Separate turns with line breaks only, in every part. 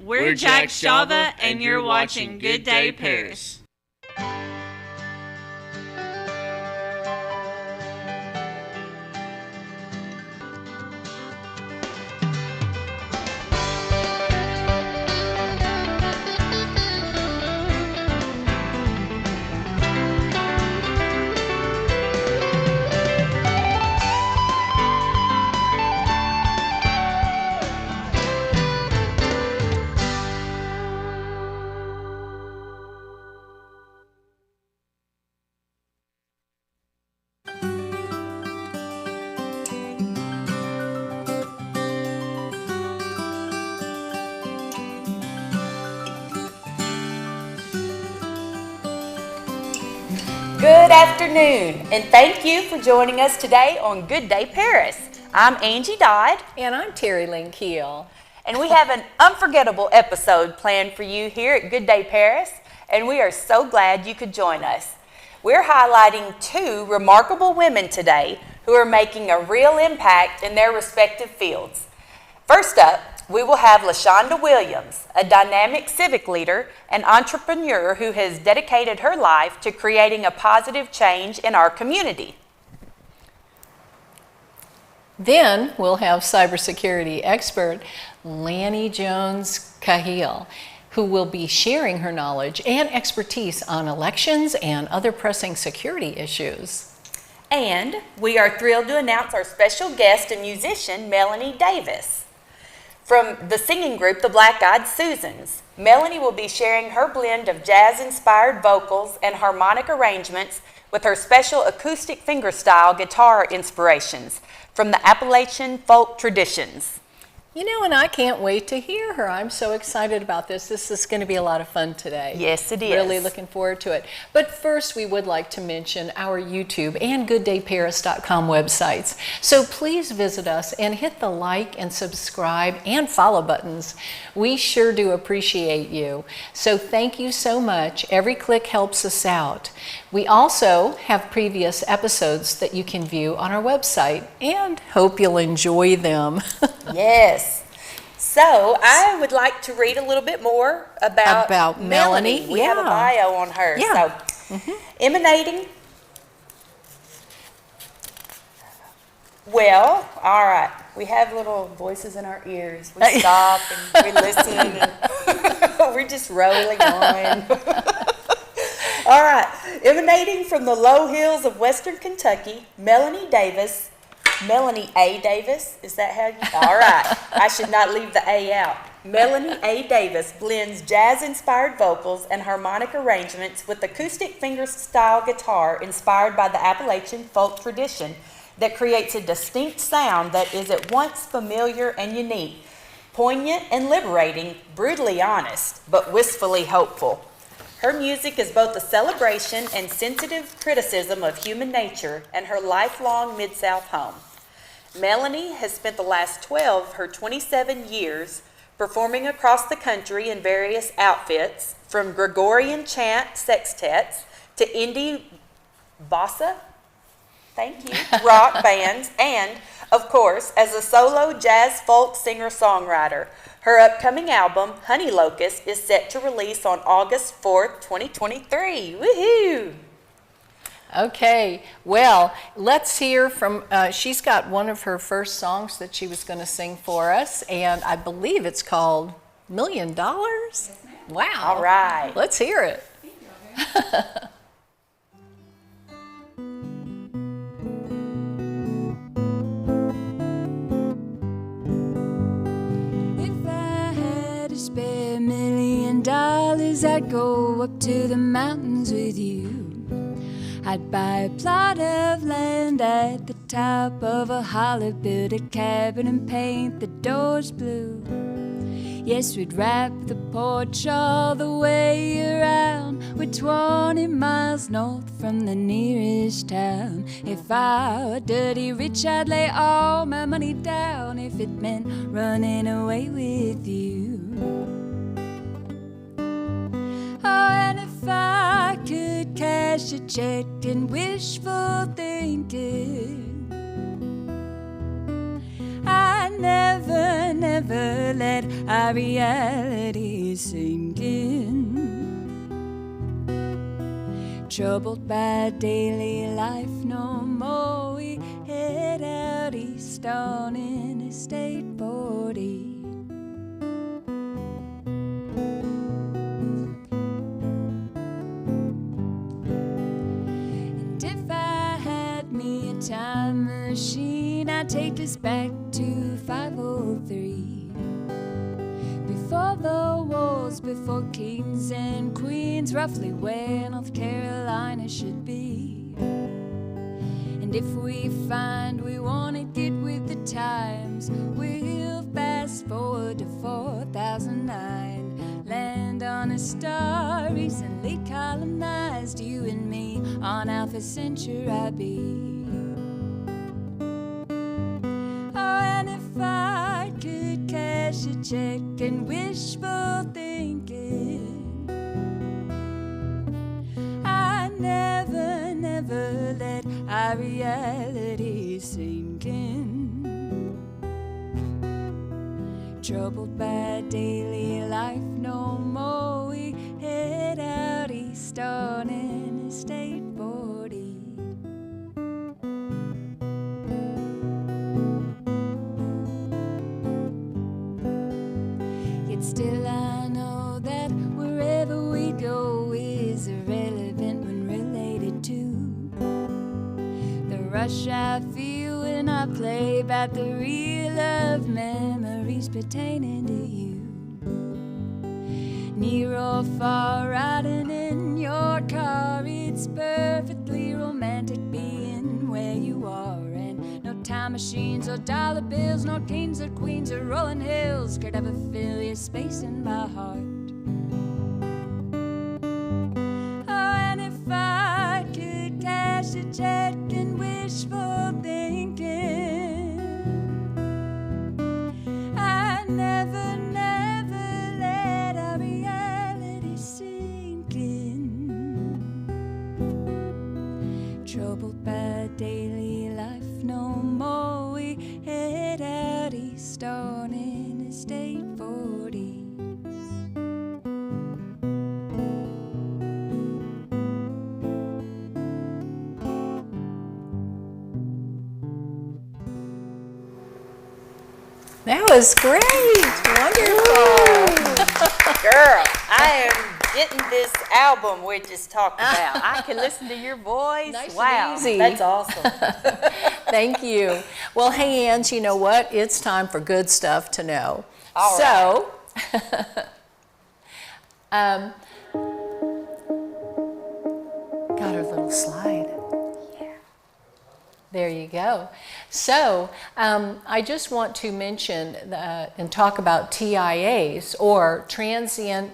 We're Jack Shava, and you're watching Good Day Paris.
Good afternoon, and thank you for joining us today on Good Day Paris. I'm Angie Dodd.
And I'm Terry Lynn Kehel.
And we have an unforgettable episode planned for you here at Good Day Paris, and we are so glad you could join us. We're highlighting two remarkable women today who are making a real impact in their respective fields. First up, we will have LaShonda Williams, a dynamic civic leader and entrepreneur who has dedicated her life to creating a positive change in our community.
Then we'll have cybersecurity expert Laney Jones Kehel, who will be sharing her knowledge and expertise on elections and other pressing security issues.
And we are thrilled to announce our special guest and musician, Melanie Davis. From the singing group, the Black Eyed Susans, Melanie will be sharing her blend of jazz-inspired vocals and harmonic arrangements with her special acoustic fingerstyle guitar inspirations from the Appalachian folk traditions.
You know, and I can't wait to hear her. I'm so excited about this. This is going to be a lot of fun today.
Yes, it is.
Really looking forward to it. But first, we would like to mention our YouTube and GoodDayParis.com websites. So please visit us and hit the like and subscribe and follow buttons. We sure do appreciate you. So thank you so much. Every click helps us out. We also have previous episodes that you can view on our website and hope you'll enjoy them.
Yes. So I would like to read a little bit more about
Melanie.
We have a bio on her.
Yeah.
So emanating. Well, all right. We have little voices in our ears. We stop and we listen. And we're just rolling on. All right. Emanating from the low hills of western Kentucky, Melanie A. Davis, is that how you? All right. I should not leave the A out. Melanie A. Davis blends jazz-inspired vocals and harmonic arrangements with acoustic fingerstyle guitar inspired by the Appalachian folk tradition that creates a distinct sound that is at once familiar and unique, poignant and liberating, brutally honest, but wistfully hopeful. Her music is both a celebration and sensitive criticism of human nature and her lifelong Mid-South home. Melanie has spent the last 12 of her 27 years performing across the country in various outfits, from Gregorian chant sextets to indie bossa, rock bands, and, of course, as a solo jazz folk singer-songwriter. Her upcoming album, Honey Locust, is set to release on August 4th, 2023. Woohoo!
Okay, well, let's hear from, she's got one of her first songs that she was going to sing for us, and I believe it's called $1 Million? Yes, ma'am. Wow.
All right.
Let's hear it.
If I had a spare $1 million, I'd go up to the mountains with you. I'd buy a plot of land at the top of a hollow, build a cabin and paint the doors blue. Yes, we'd wrap the porch all the way around. We're 20 miles north from the nearest town. If I were dirty rich, I'd lay all my money down if it meant running away with you. Oh, and if I could cash a check and wishful thinking, I never never let our reality sink in. Troubled by daily life no more, we head out east on Interstate 40. And if I had me a time machine, I'd take us back to 503. Before the wars, before kings and queens, roughly where North Carolina should be. And if we find we want to get with the times, we'll fast forward to 4009. Land on a star recently colonized, you and me on Alpha Centauri B. Cash a check and wishful thinking, I never let our reality sink in. Troubled by daily life no more, we head out east on Interstate 40. Still I know that wherever we go is irrelevant when related to the rush I feel when I play about the reel of memories pertaining to you. Near or far, riding in your car, it's perfectly romantic being where you are. And no time machines or dollar bills, nor kings or queens or rolling hills could ever fill your space in my heart. Oh, and if I could cash a check and wishful thinking, I never let our reality sink in. Troubled by daily life no more, we head out east on Interstate 40.
That was great. Wonderful.
Girl, I am getting this album we just talked about. I can listen to your voice.
Nice and
wow,
easy.
that's awesome.
Thank you. Well, hey, Ange, you know what? It's time for good stuff to know.
All
so, got our little slide.
Yeah.
There you go. So, I just want to mention and talk about TIAs, or transient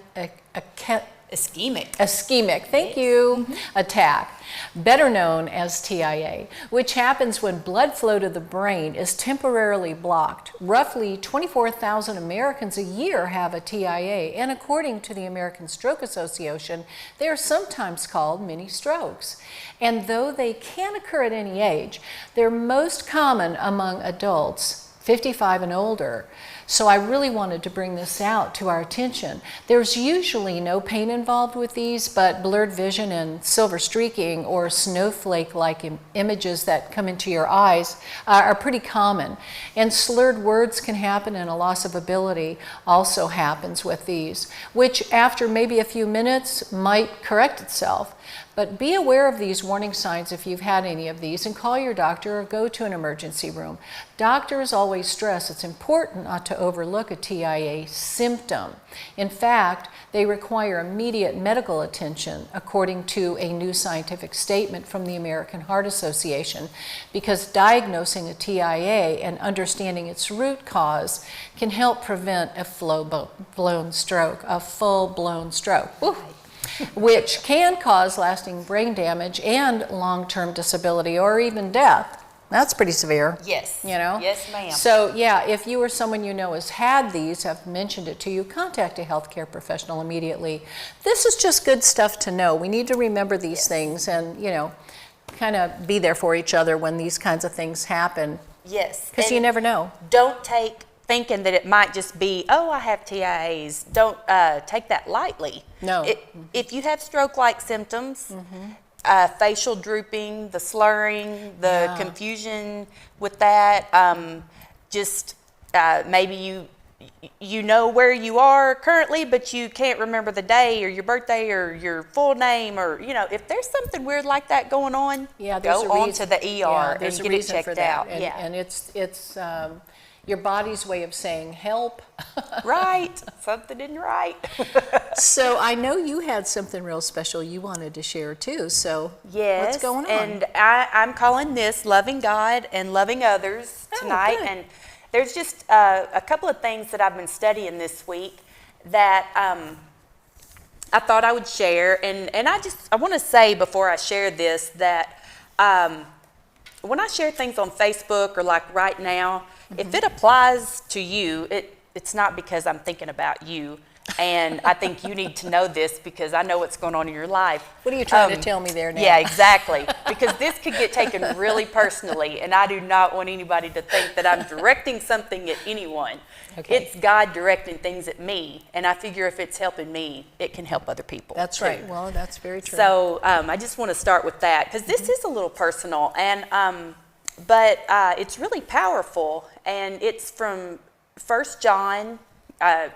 ischemic, thank you, attack, better known as TIA, which happens when blood flow to the brain is temporarily blocked. Roughly 24,000 Americans a year have a TIA, and according to the American Stroke Association, they are sometimes called mini strokes. And though they can occur at any age, they're most common among adults 55 and older. So I really wanted to bring this out to our attention. There's usually no pain involved with these, but blurred vision and silver streaking or snowflake-like images that come into your eyes are pretty common. And slurred words can happen, and a loss of ability also happens with these, which after maybe a few minutes might correct itself. But be aware of these warning signs if you've had any of these, and call your doctor or go to an emergency room. Doctors always stress it's important not to overlook a TIA symptom. In fact, they require immediate medical attention, according to a new scientific statement from the American Heart Association, because diagnosing a TIA and understanding its root cause can help prevent a full-blown stroke. Woo. Which can cause lasting brain damage and long-term disability or even death. That's pretty severe.
Yes.
You know?
Yes, ma'am.
So, yeah, if you or someone you know has had these, have mentioned it to you, contact a healthcare professional immediately. This is just good stuff to know. We need to remember these things and, you know, kind of be there for each other when these kinds of things happen.
Yes.
Because you never know.
Don't take thinking that it might just be, oh, I have TIAs. Don't take that lightly.
No.
If you have stroke-like symptoms, facial drooping, the slurring, the confusion with that, maybe you know where you are currently, but you can't remember the day or your birthday or your full name, or if there's something weird like that going on, go on to the ER and get it checked out.
And it's your body's way of saying help.
Right, something isn't right.
So I know you had something real special you wanted to share too. So
yes,
what's going on?
And I'm calling this Loving God and Loving Others tonight.
Good.
And there's just a couple of things that I've been studying this week that I thought I would share. And I want to say before I share this that when I share things on Facebook or like right now, if it applies to you, it's not because I'm thinking about you. And I think you need to know this because I know what's going on in your life.
What are you trying to tell me there now?
Yeah, exactly. Because this could get taken really personally, and I do not want anybody to think that I'm directing something at anyone.
Okay.
It's God directing things at me, and I figure if it's helping me, it can help other people.
That's right. Well, that's very true.
So I just want to start with that because this is a little personal, and but it's really powerful, and it's from 1 John.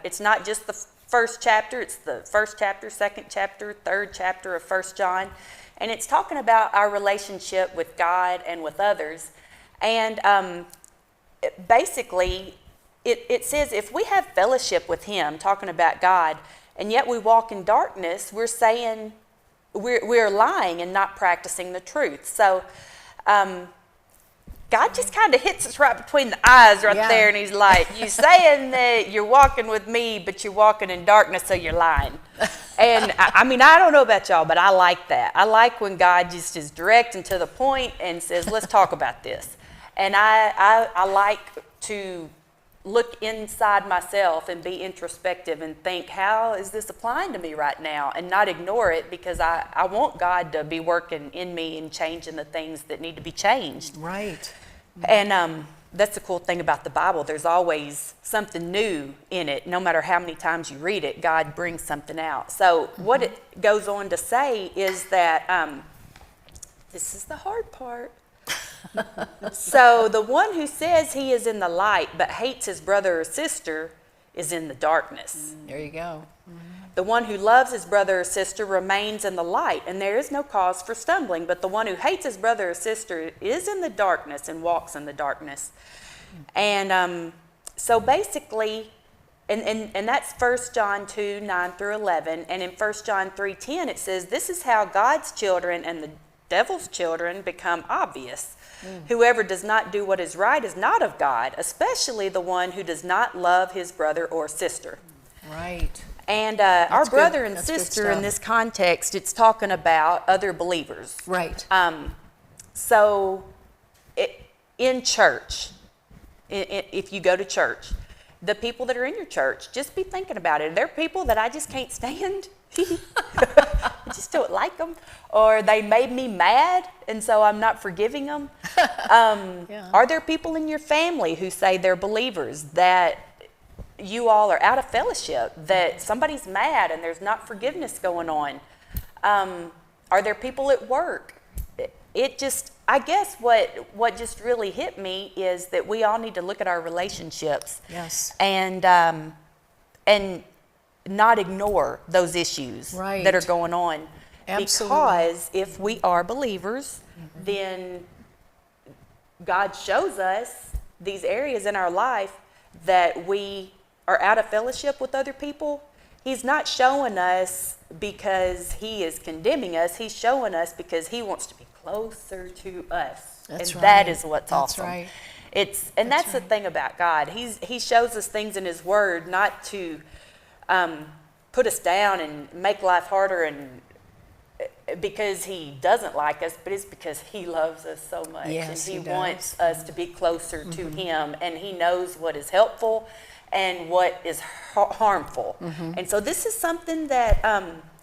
It's not just the first chapter, it's the first chapter, second chapter, third chapter of 1 John. And it's talking about our relationship with God and with others. And basically, it says if we have fellowship with Him, talking about God, and yet we walk in darkness, we're saying we're lying and not practicing the truth. So God just kind of hits us right between the eyes there, and He's like, you saying that you're walking with me, but you're walking in darkness, so you're lying. And I mean, I don't know about y'all, but I like that. I like when God just is direct and to the point and says, let's talk about this. And I like to look inside myself and be introspective and think, how is this applying to me right now? And not ignore it, because I want God to be working in me and changing the things that need to be changed.
Right.
And that's the cool thing about the Bible. There's always something new in it. No matter how many times you read it, God brings something out. So what it goes on to say is that, this is the hard part. So the one who says he is in the light but hates his brother or sister is in the darkness.
There you go.
The one who loves his brother or sister remains in the light, and there is no cause for stumbling. But the one who hates his brother or sister is in the darkness and walks in the darkness. And so basically, and that's 1 John 2, 9 through 11. And in 1 John 3:10, it says, this is how God's children and the devil's children become obvious. Whoever does not do what is right is not of God, especially the one who does not love his brother or sister.
Right.
And our brother
good.
and
That's good
sister
stuff.
in this context, it's talking about other believers.
Right.
So in church, if you go to church, the people that are in your church, just be thinking about it. Are there people that I just can't stand? I just don't like them. Or they made me mad, and so I'm not forgiving them. Are there people in your family who say they're believers that you all are out of fellowship, that somebody's mad and there's not forgiveness going on? Are there people at work? I guess what just really hit me is that we all need to look at our relationships.
Yes.
And not ignore those issues that are going on.
Absolutely.
Because if we are believers, then God shows us these areas in our life that we are out of fellowship with other people. He's not showing us because He is condemning us. He's showing us because He wants to be closer to us.
That's right.
That is what's
That's
awesome.
right.
That's the thing about God. He shows us things in His Word not to put us down and make life harder, and because He doesn't like us, but it's because He loves us so much.
Yes,
and
He
wants us to be closer to Him, and He knows what is helpful and what is harmful. And so this is something that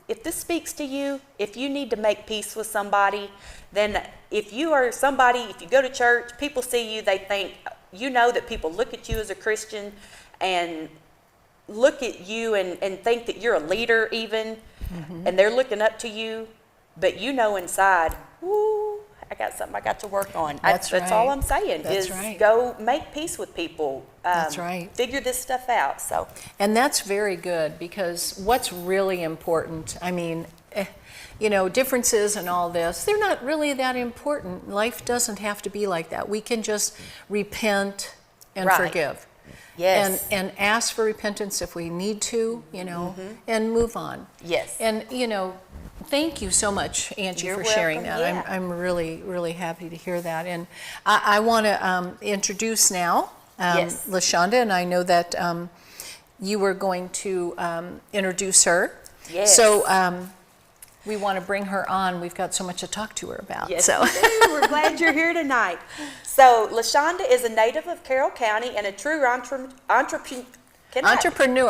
if this speaks to you, if you need to make peace with somebody, then if you go to church, people see you, they think, you know that people look at you as a Christian and look at you and think that you're a leader even, and they're looking up to you, but you know inside, woo, I got something I got to work on. That's all I'm saying.
That's right.
Go make peace with people.
That's right.
Figure this stuff out. So,
and that's very good, because what's really important, I mean, differences and all this, they're not really that important. Life doesn't have to be like that. We can just repent and forgive.
Yes.
And ask for repentance if we need to, and move on.
Yes.
And, thank you so much, Angie,
You're
for sharing
welcome.
that.
Yeah.
I'm really, really happy to hear that. And I want to introduce now
Yes.
LaShonda, and I know that you were going to introduce her.
Yes.
So we want to bring her on. We've got so much to talk to her about.
Yes,
So.
we do. We're glad you're here tonight. So, LaShonda is a native of Carroll County and a true entrepreneur.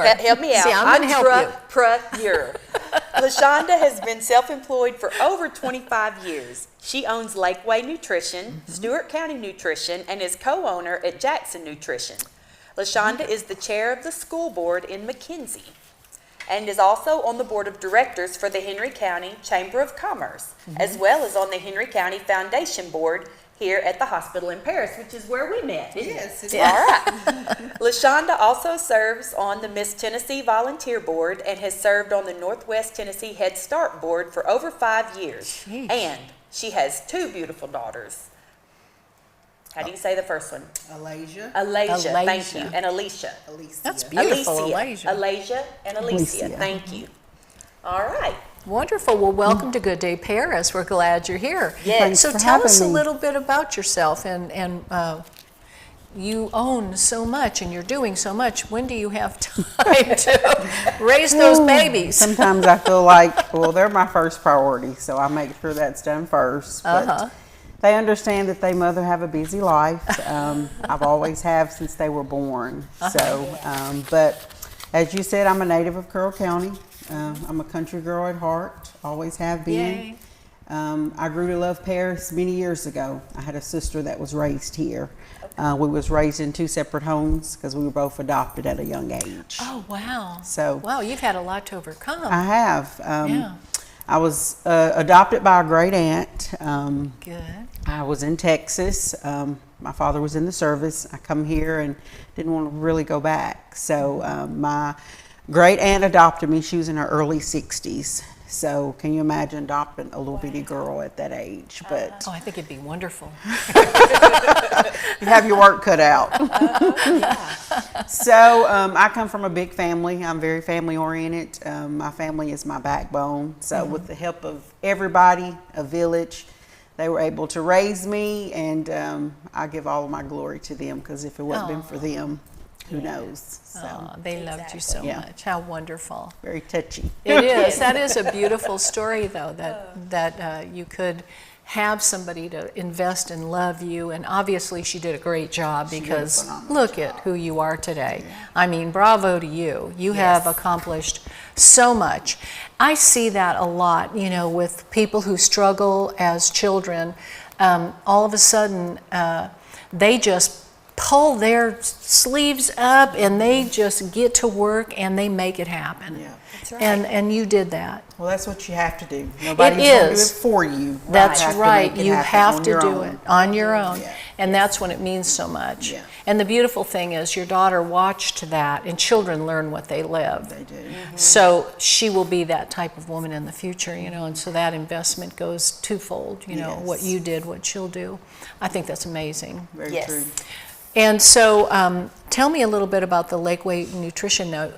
Help me out.
See, I'm going to help you.
Entrepreneur. LaShonda has been self-employed for over 25 years. She owns Lakeway Nutrition, Stewart County Nutrition, and is co-owner at Jackson Nutrition. LaShonda is the chair of the school board in McKenzie and is also on the board of directors for the Henry County Chamber of Commerce, as well as on the Henry County Foundation Board here at the hospital in Paris, which is where we met.
Yes, it is.
All right. LaShonda also serves on the Miss Tennessee Volunteer Board and has served on the Northwest Tennessee Head Start Board for over 5 years.
Jeez.
And she has 2 beautiful daughters. How do you say the first one?
Alasia.
Alasia, thank
Alasia.
you, and Alicia.
Alicia.
That's beautiful,
Alasia.
Alasia.
Alasia and Alicia,
Alicia.
thank you. All right.
Wonderful. Well, welcome to Good Day Paris. We're glad you're here.
Yes. Thanks
So
for
tell us a
having me.
little bit about yourself, and you own so much and you're doing so much. When do you have time to raise those babies?
Sometimes I feel like, well, they're my first priority, so I make sure that's done first. But they understand that they mother have a busy life. I've always have since they were born. So, but as you said, I'm a native of Carroll County. I'm a country girl at heart, always have been.
Yay.
I grew to love Paris many years ago. I had a sister that was raised here. We was raised in 2 separate homes because we were both adopted at a young age.
Oh, wow.
So
Wow, you've had a lot to overcome.
I have.
Yeah.
I was adopted by a great aunt.
Good.
I was in Texas. My father was in the service. I come here and didn't want to really go back. So my great aunt adopted me. She was in her early 60s. So can you imagine adopting a little bitty girl at that age? But
Oh, I think it'd be wonderful.
you have your work cut out. So I come from a big family. I'm very family oriented. My family is my backbone. So with the help of everybody, a village, they were able to raise me, and I give all of my glory to them, because if it wasn't been for them, who knows? So
Oh, they loved you so
Yeah.
much. How wonderful.
very touchy.
It is. That is a beautiful story, though, that you could have somebody to invest and love you. And obviously she did a great job, because
phenomenal
look at who you are today. I mean, bravo to you. You have accomplished so much. I see that a lot, with people who struggle as children. All of a sudden, they just pull their sleeves up and they just get to work and they make it happen.
Yeah.
That's right.
And you did that.
Well, that's what you have to do. Nobody's going to do
is.
it for you.
That's
You have to
right.
make it
You
happen
have
on
to
your
do
own.
it on your own.
Yeah.
And that's when it means so much.
Yeah.
And the beautiful thing is your daughter watched that, and children learn what they live.
They do.
So she will be that type of woman in the future, and so that investment goes twofold,
Yes.
what you did, what she'll do. I think that's amazing.
Very
Yes.
true.
And so tell me a little bit about the Lakeway Nutrition Note.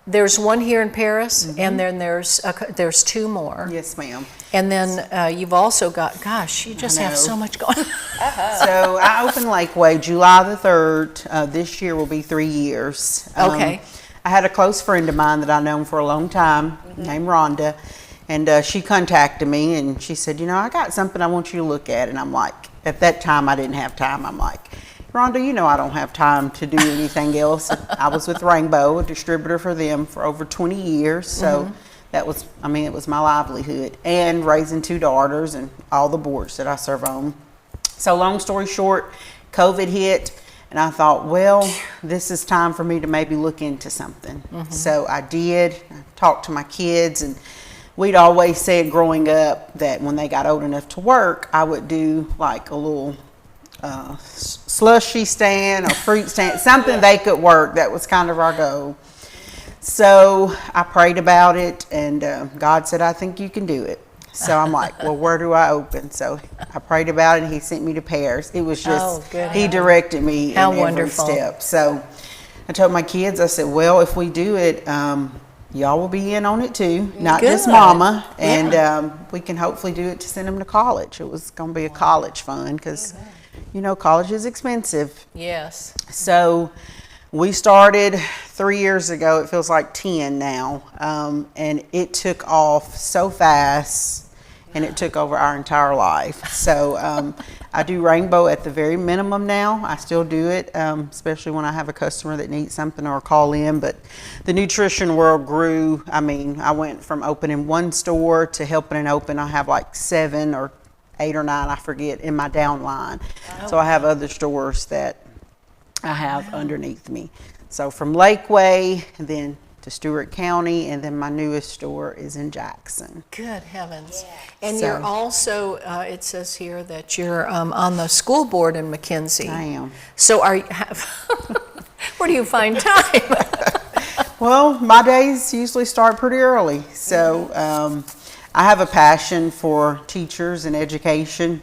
There's one here in Paris, and then there's 2 more.
Yes, ma'am.
And then you've also got, gosh, you just have
know.
so much going on.
So I opened Lakeway July the 3rd. This year will be 3 years.
Okay.
I had a close friend of mine that I've known for a long time named Rhonda. And she contacted me and she said, I got something I want you to look at. And I'm like, at that time I didn't have time. I'm like, Rhonda, I don't have time to do anything else. I was with Rainbow, a distributor for them, for over 20 years. So that was, it was my livelihood, and raising 2 daughters and all the boards that I serve on. So long story short, COVID hit, and I thought, well, this is time for me to maybe look into something. So I did. I talked to my kids, and we'd always said growing up that when they got old enough to work, I would do like a little slushy stand or fruit stand, something they could work. That was kind of our goal. So I prayed about it, and God said, I think you can do it. So I'm like, well, where do I open? So I prayed about it, and he sent me to Paris. It was just, he directed me in every step. So I told my kids, I said, well, if we do it, y'all will be in on it too, not just mama. And we can hopefully do it to send them to college. It was going to be a college fund because, you know, college is expensive.
Yes.
So we started 3 years ago. It feels like 10 now. And it took off so fast, and it took over our entire life. So I do rainbow at the very minimum now. I still do it, especially when I have a customer that needs something or call in. But the nutrition world grew. I mean, I went from opening one store to helping it open. I have like 7 or 8 or 9, I forget, in my downline. So I have other stores that I have underneath me. So from Lakeway, and then to Stewart County, and then my newest store is in Jackson.
Good heavens. And you're also, it says here that you're on the school board in McKenzie.
I am.
So are you, where do you find time?
Well, my days usually start pretty early. So I have a passion for teachers and education.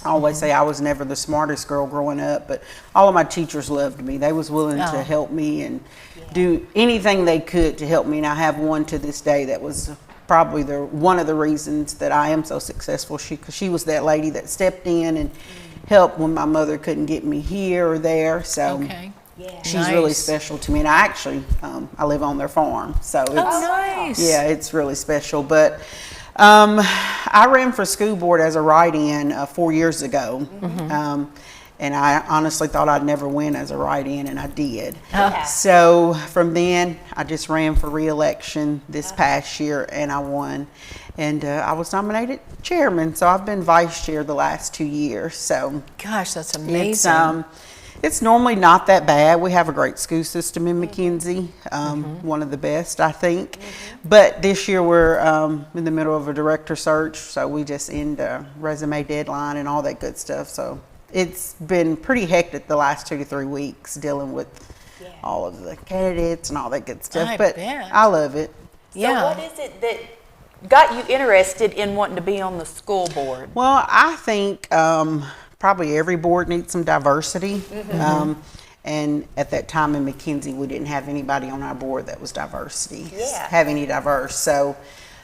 I always say I was never the smartest girl growing up, but all of my teachers loved me. They was willing to help me and do anything they could to help me. And I have one to this day that was probably one of the reasons that I am so successful. She was that lady that stepped in and helped when my mother couldn't get me here or there. So she's really special to me. And I actually, I live on their farm. So it's,
nice.
Yeah, it's really special. But I ran for school board as a write-in 4 years ago. And I honestly thought I'd never win as a write-in, and I did. So from then, I just ran for re-election this past year, and I won. And I was nominated chairman, so I've been vice chair the last 2 years. So
gosh, that's amazing.
It's normally not that bad. We have a great school system in McKenzie, one of the best, I think. But this year we're in the middle of a director search, so we just end a resume deadline and all that good stuff. So it's been pretty hectic the last 2 to 3 weeks dealing with all of the candidates and all that good stuff. I love it.
So what is it that got you interested in wanting to be on the school board?
Well, I think probably every board needs some diversity. And at that time in McKenzie, we didn't have anybody on our board that was have any diverse. So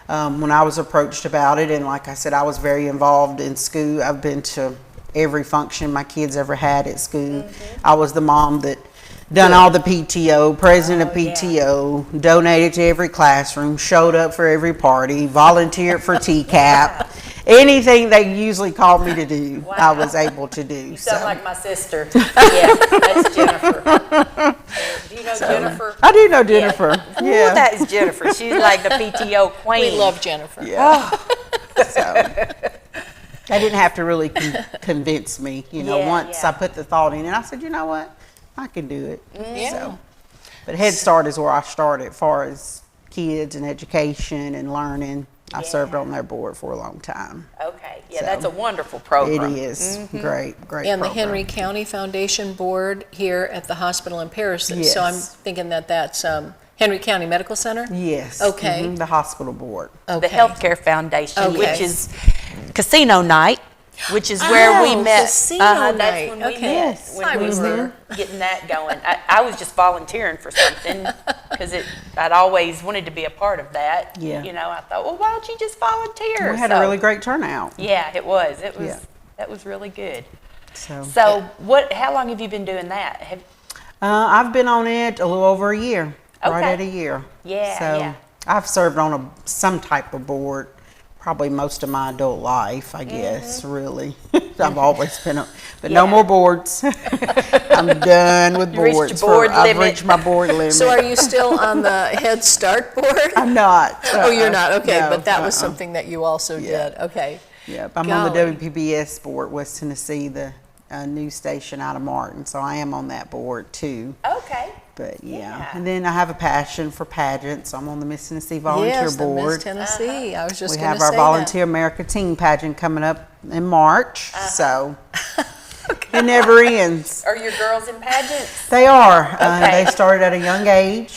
when I was approached about it, and like I said, I was very involved in school. I've been to every function my kids ever had at school. I was the mom that done all the PTO, president of PTO, donated to every classroom, showed up for every party, volunteered for TCAP. Anything they usually called me to do, I was able to do.
You sound like my sister. Yeah, that's Jennifer. Do you know Jennifer?
I do know Jennifer. Yeah.
Ooh, that is Jennifer. She's like the PTO queen.
We love Jennifer.
Yeah. So they didn't have to really convince me. You know, once I put the thought in, and I said, you know what, I can do it. So, but Head Start is where I started, as far as kids and education and learning. I served on their board for a long time.
Okay, that's a wonderful program.
It is great
And
program.
the Henry County Foundation Board here at the hospital in Paris.
Yes.
So I'm thinking that's Henry County Medical Center?
Yes.
Okay.
The hospital board.
The Healthcare Foundation, which is casino night, which is where we met.
Casino night.
That's when we met. When we were getting that going. I was just volunteering for something because I'd always wanted to be a part of that.
Yeah.
You know, I thought, well, why don't you just volunteer?
We had a really great turnout.
Yeah, it was. That was really good.
So
How long have you been doing that?
I've been on it a little over a year. Right at a year. So I've served on some type of board probably most of my adult life, I guess, really. I've always been but no more boards. I'm done with boards. I've reached my board limit.
So are you still on the Head Start board?
I'm not.
Oh, you're not? Okay,
no,
but that was something that you also did. Okay.
Yeah, I'm on the WPBS board, West Tennessee, the news station out of Martin, so I am on that board too.
Okay.
But yeah.
Yeah.
And then I have a passion for pageants. I'm on the Miss Tennessee Volunteer
Yes, the Miss
Board.
Tennessee. I was just
We
going to
have
say
our Volunteer America Teen Pageant coming up in March, so it never ends.
Are your girls in pageants?
They are.
Okay.
They started at a young age.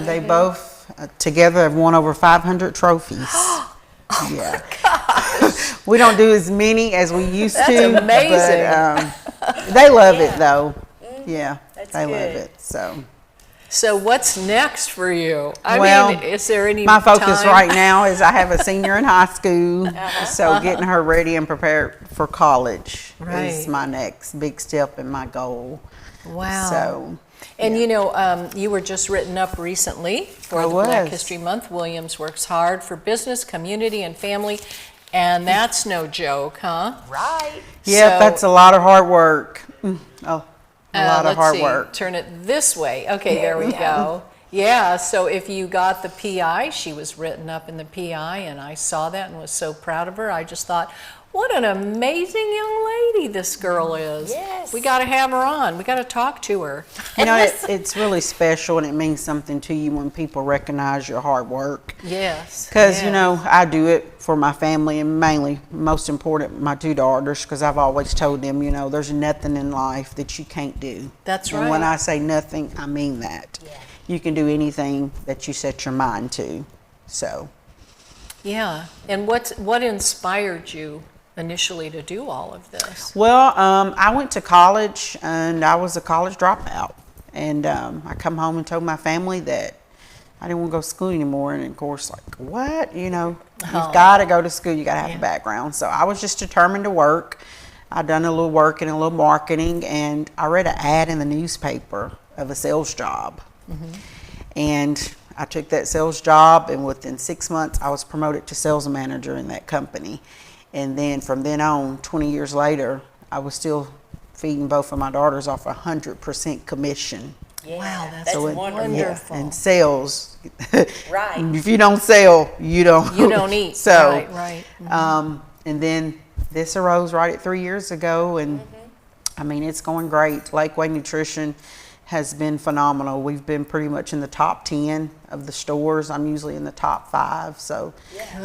They both together have won over 500 trophies. Yeah. We don't do as many as we used
That's
to.
amazing.
But they love it though. Yeah,
That's
they love
good.
it. So
So what's next for you? I
Well,
mean, is there any
my focus
time?
right now is I have a senior in high school, so getting her ready and prepared for college is
Right.
my next big step and my goal.
Wow.
So
And you know, you were just written up recently for
I
the Black
was.
History Month. Williams works hard for business, community, and family, and that's no joke, huh?
Right.
yeah,
So-
that's a lot of hard work. Oh, a lot of
let's
hard
see,
work.
Turn it this way. Okay, there we go. Yeah, so if you got the PI, she was written up in the PI, and I saw that and was so proud of her. I just thought, what an amazing young lady this girl is.
Yes.
We got to have her on. We got to talk to her.
You know,
listen-
it's really special and it means something to you when people recognize your hard work.
Yes.
Because, you
yes.
know, I do it for my family and mainly, most important, my two daughters, because I've always told them, you know, there's nothing in life that you can't do.
That's
And when
right.
I say nothing, I mean that.
Yeah.
You can do anything that you set your mind to. So,
Yeah. And what inspired you initially to do all of this?
well, I went to college and I was a college dropout. And I come home and told my family that I didn't want to go to school anymore. And of course, like, what? You know, you've got to go to school. You got to have a background. So I was just determined to work. I done a little work and a little marketing, and I read an ad in the newspaper of a sales job. And I took that sales job, and within 6 months, I was promoted to sales manager in that company. And then from then on, 20 years later, I was still feeding both of my daughters off 100% commission.
Yeah,
Wow, that's
that's
so
wonderful.
wonderful.
And sales,
Right.
if you don't sell, you don't
You don't eat.
So,
Right.
and then this arose right at 3 years ago, and I mean, it's going great. Lakeway Nutrition has been phenomenal. We've been pretty much in the top 10 of the stores. I'm usually in the top 5, so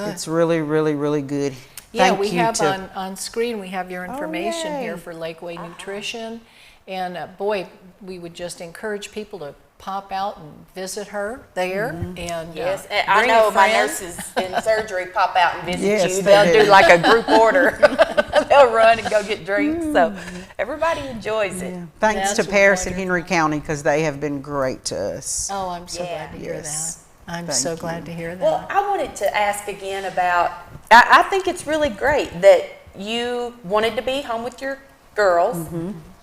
it's really, really, really good.
Yeah,
Thank
we
you
have
to-
on screen, we have your information
yay.
here for Lakeway Nutrition. And boy, we would just encourage people to pop out and visit her there. And
Yes, and I
bring a
know my
friend.
nurses in surgery pop out and visit
Yes,
you.
they
They'll
do.
do like a group order. They'll run and go get drinks. So everybody enjoys it.
Thanks
That's
to Paris and
wonderful.
Henry County, because they have been great to us.
Oh, I'm so
Yeah.
glad to hear
Yes.
that. I'm
Thank
so
you.
glad to hear that.
Well, I wanted to ask again about, I think it's really great that you wanted to be home with your girls,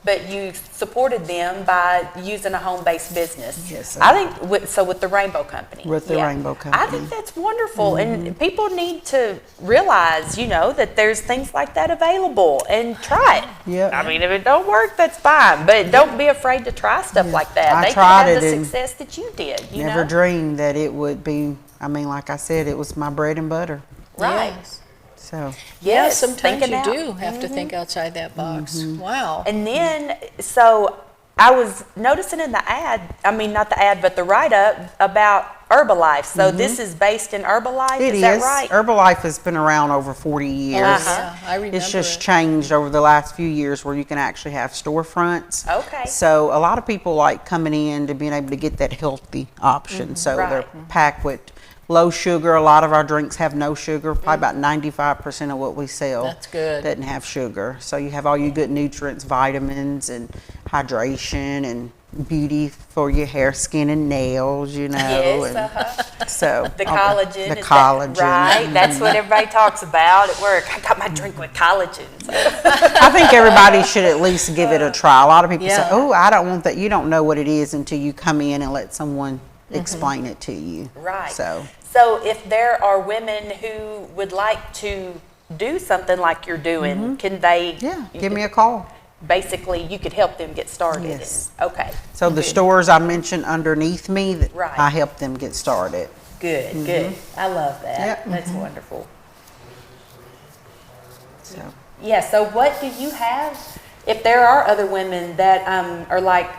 but you supported them by using a home-based business.
Yes,
I think, with the Rainbow Company.
With the Rainbow
I
Company.
think that's wonderful, and people need to realize, you know, that there's things like that available, and try it.
Yep.
I mean, if it don't work, that's fine, but don't be afraid to try stuff like that.
I
They can
tried
have the
it and
success that you did, you
Never
know?
dreamed that it would be, I mean, like I said, it was my bread and butter.
Right.
Yes.
So,
Yeah,
Yes,
sometimes
thinking
you
out.
do have to think outside that box. Wow.
And then, so I was noticing in the ad, I mean, not the ad, but the write-up about Herbalife. So this is based in Herbalife,
it
is
is.
that right?
Herbalife has been around over 40 years.
Yeah, I remember
It's just
it.
changed over the last few years where you can actually have storefronts.
Okay.
So a lot of people like coming in to being able to get that healthy option. So they're
Right.
packed with low sugar. A lot of our drinks have no sugar. Probably about 95% of what we sell
That's good.
doesn't have sugar. So you have all your good nutrients, vitamins, and hydration, and beauty for your hair, skin, and nails. You know.
Yes,
and So
The
all
collagen.
The
is that
collagen.
right? That's what everybody talks about at work. I got my drink with collagen. So,
I think everybody should at least give it a try. A lot of people say,
Yeah.
"Oh, I don't want that." You don't know what it is until you come in and let someone explain it to you.
right.
So,
if there are women who would like to do something like you're doing, can they?
yeah,
you
give
could-
me a call.
Basically, you could help them get started.
Yes.
Okay.
So the stores I mentioned underneath me, that
Right.
I help them get started.
Good, good. I love that.
Yep.
That's wonderful.
So
Yeah, so what do you have if there are other women that are like,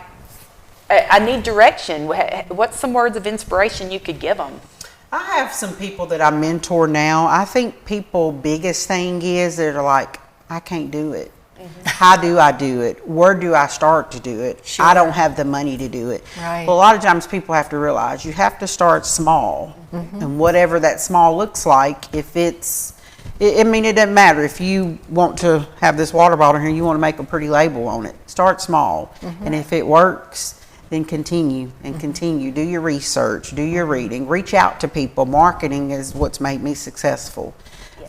I need direction, what's some words of inspiration you could give them?
I have some people that I mentor now. I think people biggest thing is they're like, I can't do it. How do I do it? Where do I start to do it?
Sure.
I don't have the money to do it.
Right.
But a lot of times people have to realize you have to start small. And whatever that small looks like, if it's, I mean, it doesn't matter. If you want to have this water bottle here, you want to make a pretty label on it, start small. And if it works, then continue and continue. Do your research, do your reading, reach out to people. Marketing is what's made me successful.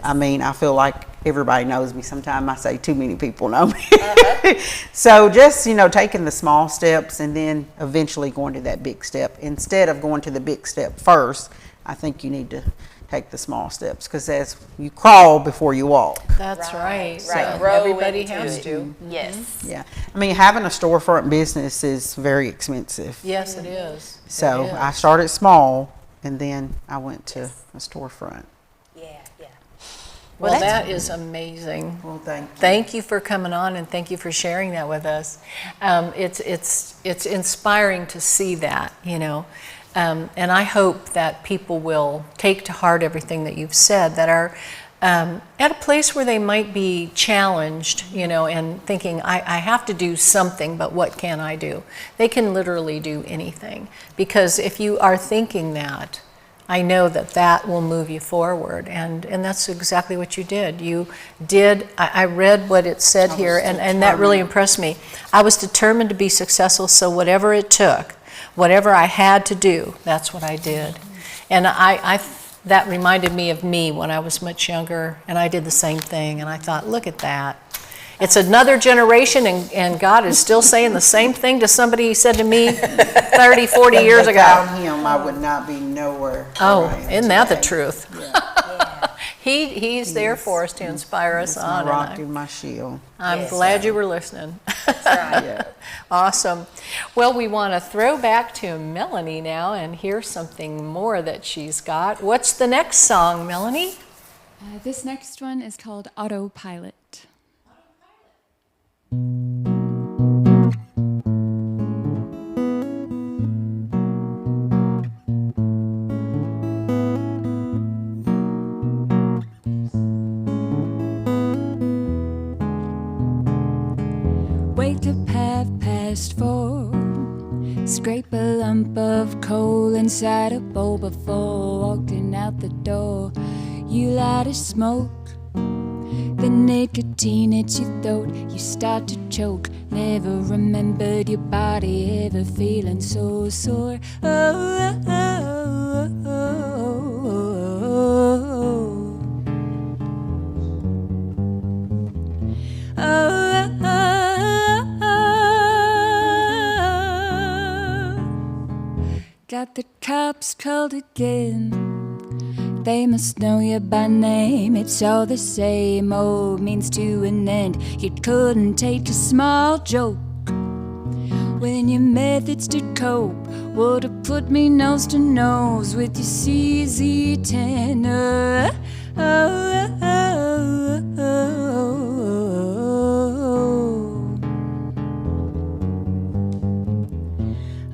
I mean, I feel like everybody knows me. Sometimes I say too many people know me. So just, you know, taking the small steps and then eventually going to that big step. Instead of going to the big step first, I think you need to take the small steps, because as you crawl before you walk.
That's right. So
Grow
everybody
into
has
it.
to.
Yes.
Yeah. I mean, having a storefront business is very expensive.
Yes, it is.
So
It is.
I started small and then I went to a storefront.
Well, that is amazing.
Well, thank you.
Thank you for coming on, and thank you for sharing that with us. It's inspiring to see that, you know, and I hope that people will take to heart everything that you've said, that are at a place where they might be challenged, you know, and thinking, I have to do something, but what can I do? They can literally do anything, because if you are thinking that, I know that that will move you forward, and that's exactly what you did. You did, I read what it said here, and that really impressed me. I was determined to be successful, so whatever it took, whatever I had to do, that's what I did. And that reminded me of me when I was much younger, and I did the same thing, and I thought, look at that. It's another generation, and God is still saying the same thing to somebody he said to me 30, 40 years ago.
Without him, I would not be nowhere.
Oh,
where I am
isn't that the
today.
truth? He's there for us to inspire us
It's
on.
my rock
And
and my shield.
I'm glad you were listening.
Yeah.
Awesome. Well, we want to throw back to Melanie now and hear something more that she's got. What's the next song, Melanie?
This next one is called Autopilot. Wake up 4:30, scrape a lump of coal inside a bowl before walking out the door. You light a smoke, the nicotine hits your throat, you start to choke. Never remembered your body ever feeling so sore. Oh, oh, oh, oh, oh, oh. Got the cops called again. They must know you by name. It's all the same old means to an end. You couldn't take a small joke when your methods to cope would have put me nose to nose with your CZ10. Oh, oh, oh, oh,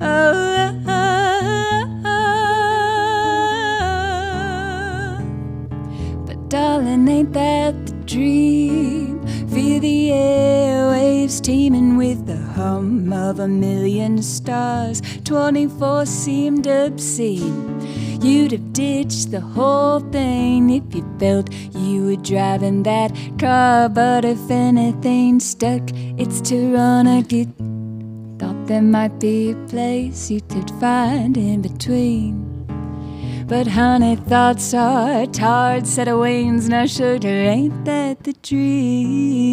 oh, oh. Darling, ain't that the dream? Feel the airwaves teeming with the hum of a million stars. 24 seemed obscene. You'd have ditched the whole thing if you felt you were driving that car. But if anything stuck, it's to run a good. Thought there might be a place you could find in between. But honey, thoughts are a hard set of wings. Now sugar, ain't that the dream?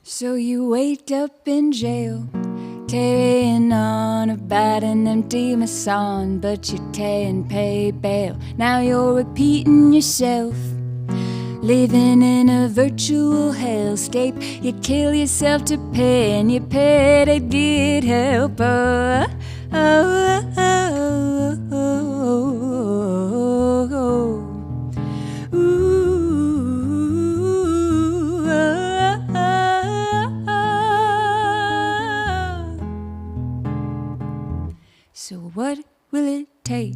So you wake up in jail, carrying on about an empty mason, but you can't pay bail. Now you're repeating yourself living in a virtual hellscape. You'd kill yourself to pay, and you pay to get help. Oh, oh, oh, oh, oh, oh. Ooh, oh, oh, oh. So what will it take?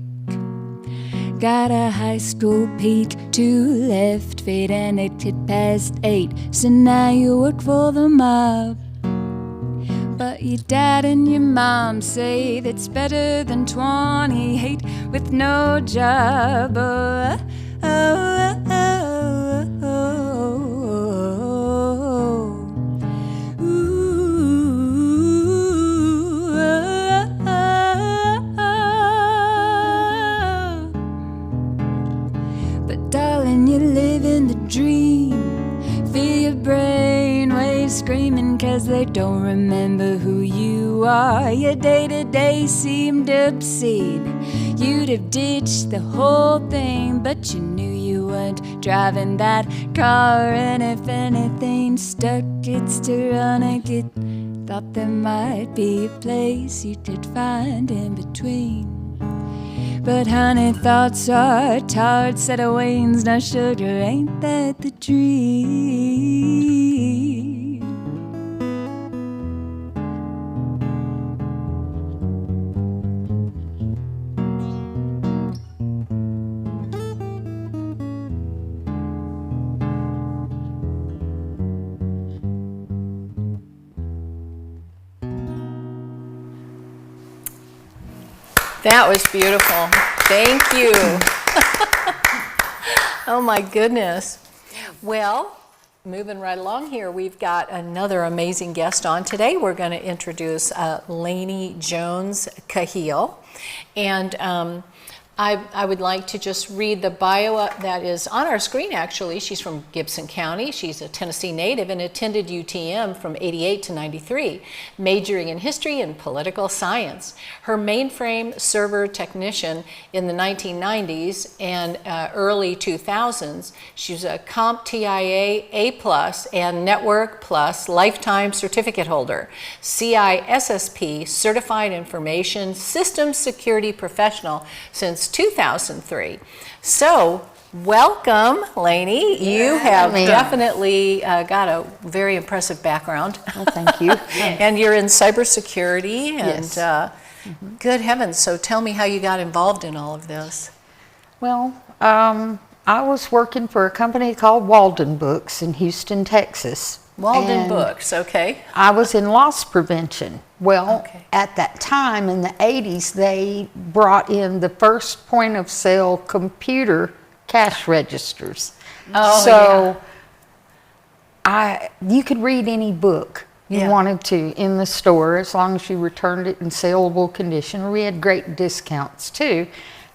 Got a high school peak, 2 left feet, and it hit past 8. So now you work for the mob. But your dad and your mom say that's better than 28 with no job. Oh, oh, oh, oh, oh, oh. Ooh, oh, oh, oh. But darling, you're living the dream. Feel your brain waves screaming 'cause they don't remember who you are. Your day-to-day seemed obscene. You'd have ditched the whole thing, but you knew you weren't driving that car. And if anything stuck, it's to run again. Thought there might be a place you could find in between. But honey, thoughts are tart, set of wains, no sugar, ain't that the dream?
That was beautiful. Thank you. Oh my goodness. Well, moving right along here, we've got another amazing guest on today. We're going to introduce Laney Jones Kehel. And I would like to just read the bio that is on our screen, actually. She's from Gibson County. She's a Tennessee native and attended UTM from '88 to '93, majoring in history and political science. Her mainframe server technician in the 1990s and early 2000s. She was a CompTIA A+ and Network Plus lifetime certificate holder, CISSP Certified Information Systems Security Professional since 2003. So, welcome, Laney. You have definitely got a very impressive background.
Well, thank you.
And you're in cybersecurity, and
Yes.
Good heavens. So tell me how you got involved in all of this.
Well, I was working for a company called Walden Books in Houston, Texas.
Walden
and
Books, okay.
I was in loss prevention. Well,
Okay.
at that time in the 80s, they brought in the first point of sale computer cash registers.
Oh,
so you could read any book you
Yeah.
wanted to in the store as long as you returned it in saleable condition. We had great discounts too.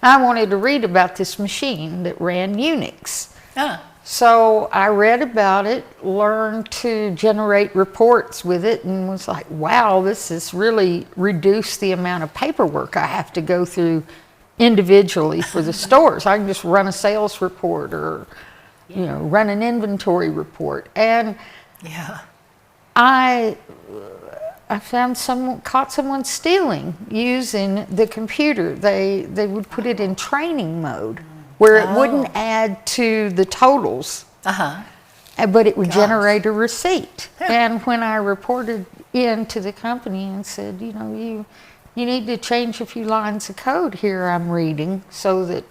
I wanted to read about this machine that ran Unix.
Ah,
So I read about it, learned to generate reports with it, and was like, wow, this has really reduced the amount of paperwork I have to go through individually for the stores. I can just run a sales report or, run an inventory report. And
yeah.
I found caught someone stealing using the computer. They would put it in training mode where it wouldn't add to the totals, but it would generate a receipt. And when I reported in to the company and said, you need to change a few lines of code here I'm reading so that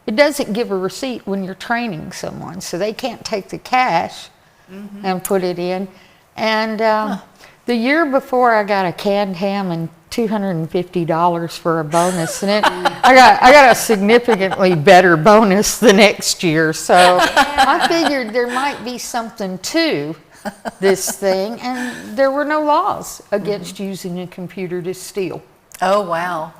it doesn't give a receipt when you're training someone, so they can't take the cash and put it in. And the year before, I got a canned ham and $250 for a bonus, and I got a significantly better bonus the next year. So I figured there might be something to this thing, and there were no laws against using a computer to steal.
Oh, wow.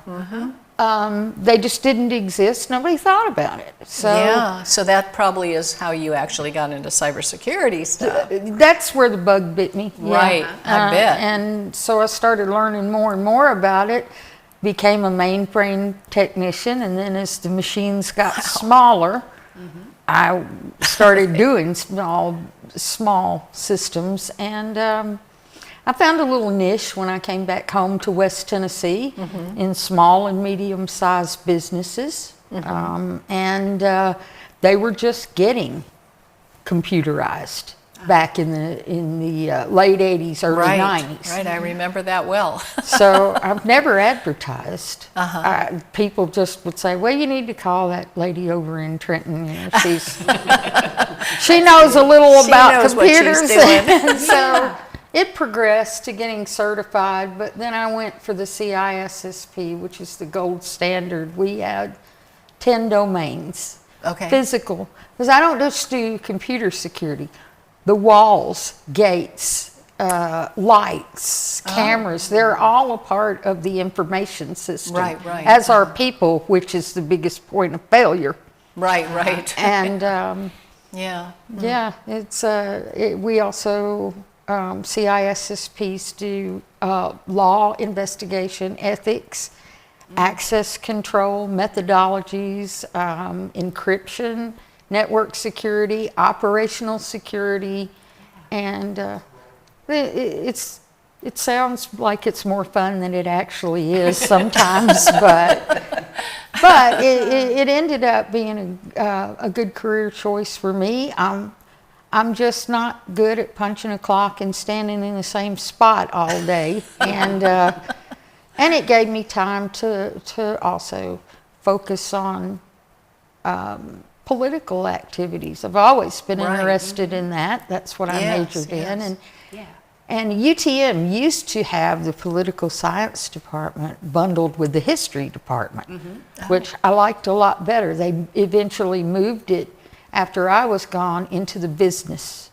They just didn't exist. Nobody thought about it. So
Yeah, so that probably is how you actually got into cybersecurity stuff.
that's where the bug bit me. Yeah.
Right, I bet.
And so I started learning more and more about it, became a mainframe technician, and then as the machines got smaller, I started doing small systems, and I found a little niche when I came back home to West Tennessee in small and medium-sized businesses, and they were just getting computerized back in the late 80s, early 90s.
Right, I remember that well.
So I've never advertised. People just would say, well, you need to call that lady over in Trenton. You know, she knows a little about computers. And so it progressed to getting certified, but then I went for the CISSP, which is the gold standard. We had 10 domains, physical, because I don't just do computer security. The walls, gates, lights, cameras, they're all a part of the information system.
Right.
As are people, which is the biggest point of failure.
Right.
And it's we also CISSPs do law, investigation, ethics, access control, methodologies, encryption, network security, operational security, and it sounds like it's more fun than it actually is sometimes, but it ended up being a good career choice for me. I'm just not good at punching a clock and standing in the same spot all day, and it gave me time to also focus on political activities. I've always been interested in that. That's what I majored in. And UTM used to have the political science department bundled with the history department, which I liked a lot better. They eventually moved it after I was gone into the business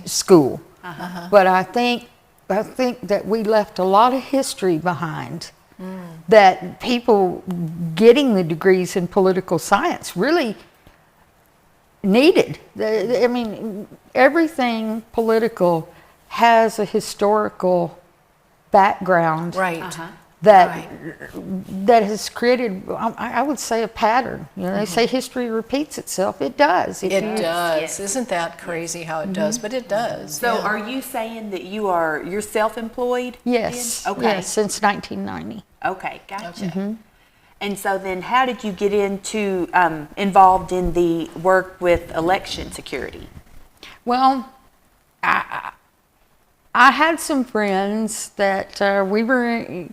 school. But I think that we left a lot of history behind that people getting the degrees in political science really needed. I mean, everything political has a historical background that has created, I would say, a pattern. You know, they say history repeats itself. It does.
It does. Yes. Isn't that crazy how it does? But it does.
So are you saying that you're self-employed?
Yes.
Okay.
Yes, since 1990.
Okay, gotcha. And so then how did you get into involved in the work with election security?
Well, I had some friends that we were,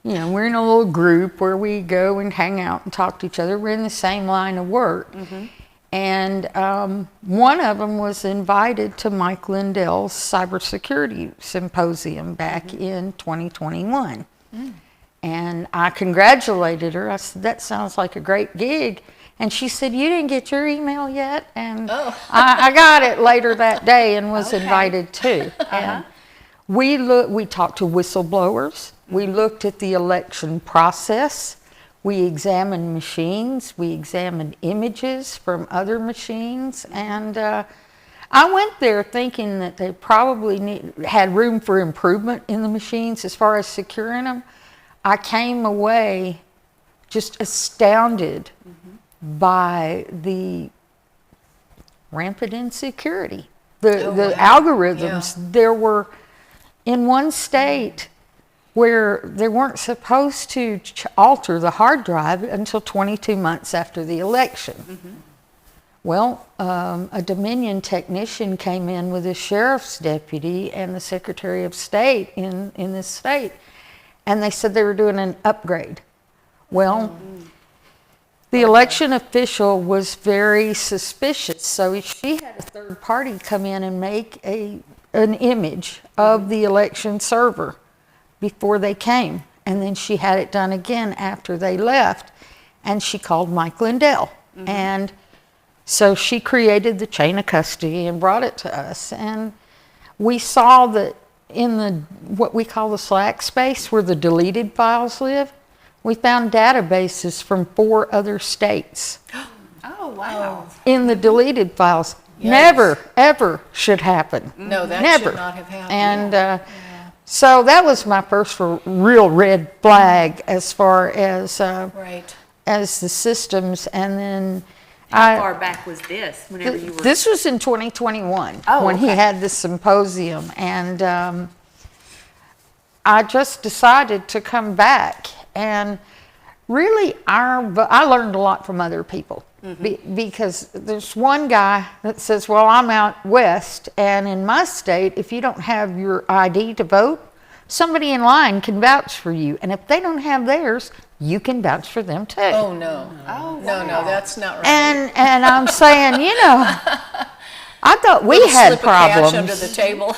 we're in a little group where we go and hang out and talk to each other. We're in the same line of work. And one of them was invited to Mike Lindell's cybersecurity symposium back in 2021. And I congratulated her. I said, that sounds like a great gig. And she said, you didn't get your email yet? And I got it later that day and was invited too. And we talked to whistleblowers. We looked at the election process. We examined machines. We examined images from other machines. And I went there thinking that they probably had room for improvement in the machines as far as securing them. I came away just astounded by the rampant insecurity. The algorithms, there were in one state where they weren't supposed to alter the hard drive until 22 months after the election. Well, a Dominion technician came in with a sheriff's deputy and the Secretary of State in this state, and they said they were doing an upgrade. Well, the election official was very suspicious, so she had a third party come in and make an image of the election server before they came, and then she had it done again after they left, and she called Mike Lindell. And so she created the chain of custody and brought it to us, and we saw that in what we call the slack space where the deleted files live, we found databases from 4 other states.
Oh, wow.
In the deleted files. Never, ever should happen.
No, that
Never.
should not have happened.
And so that was my first real red flag as far as the systems. And then
How far back was this? Whenever you were?
This was in 2021
Oh,
when he
okay.
had this symposium, and I just decided to come back. And really, I learned a lot from other people because there's one guy that says, "Well, I'm out west, and in my state, if you don't have your ID to vote, somebody in line can vouch for you, and if they don't have theirs, you can vouch for them too."
Oh, no. No, that's not right.
And I'm saying, I thought we had
Slip of cash
problems.
under the table.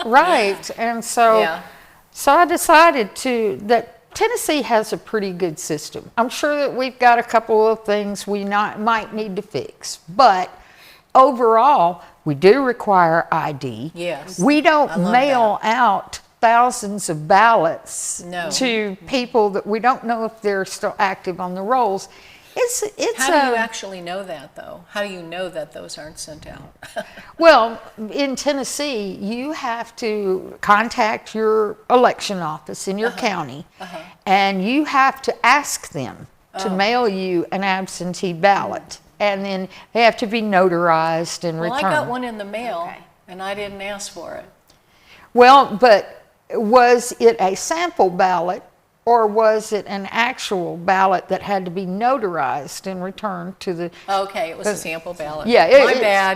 Right. And so,
Yeah.
so I decided that Tennessee has a pretty good system. I'm sure that we've got a couple of things we might need to fix, but overall, we do require ID.
Yes.
We
I
don't
love
mail out thousands of ballots
No.
to people that we don't know if they're still active on the rolls. It's
How do you actually know that, though? How do you know that those aren't sent out?
Well, in Tennessee, you have to contact your election office in your county, and you have to ask them to mail you an absentee ballot, and then they have to be notarized and
Well,
returned.
I got one in the mail, and I didn't ask for it.
Well, but was it a sample ballot, or was it an actual ballot that had to be notarized and returned to the?
Okay, it was a sample ballot.
Yeah,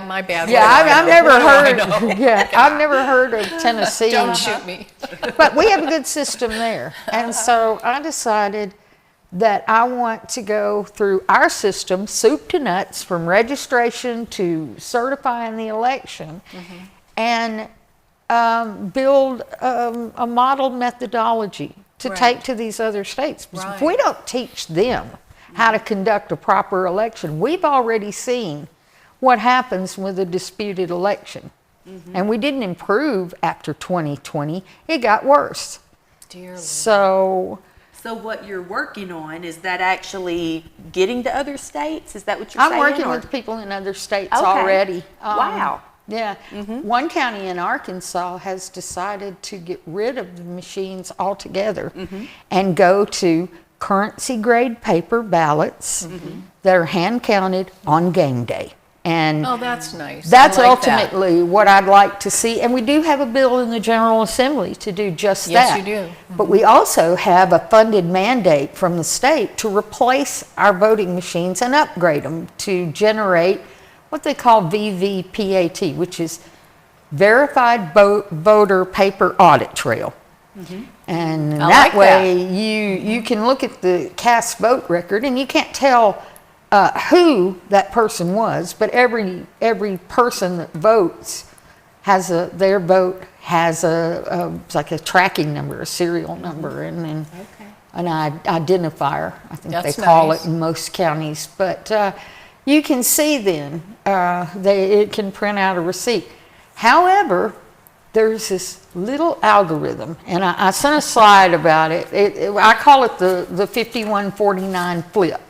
My bad.
Yeah,
What do I
I've
know?
never
What do I
heard.
know?
Yeah, I've never heard of Tennessee.
Don't shoot me.
But we have a good system there. And so I decided that I want to go through our system, soup to nuts, from registration to certifying the election, and build a model methodology to
Right.
take to these other states. Because if
Right.
we don't teach them how to conduct a proper election, we've already seen what happens with a disputed election. And we didn't improve after 2020, it got worse.
Dear Lord.
So
So what you're working on, is that actually getting to other states? Is that what you're
I'm
saying?
working
or-
with people in other states
Okay.
already.
Wow.
Yeah. One county in Arkansas has decided to get rid of the machines altogether and go to currency grade paper ballots that are hand counted on game day. And
Oh, that's nice.
that's
I like that.
ultimately what I'd like to see. And we do have a bill in the General Assembly to do just
Yes,
that.
you do.
But we also have a funded mandate from the state to replace our voting machines and upgrade them to generate what they call VVPAT, which is Verified Voter Paper Audit Trail. And
I
that
like
way you can look at the cast vote record and you can't tell who that person was, but every person that votes has their vote has it's like a tracking number, a serial number, and then an identifier. I think
That's
they call
nice.
it in most counties. But you can see then it can print out a receipt. However, there's this little algorithm, and I sent a slide about it. I call it the 5149 flip.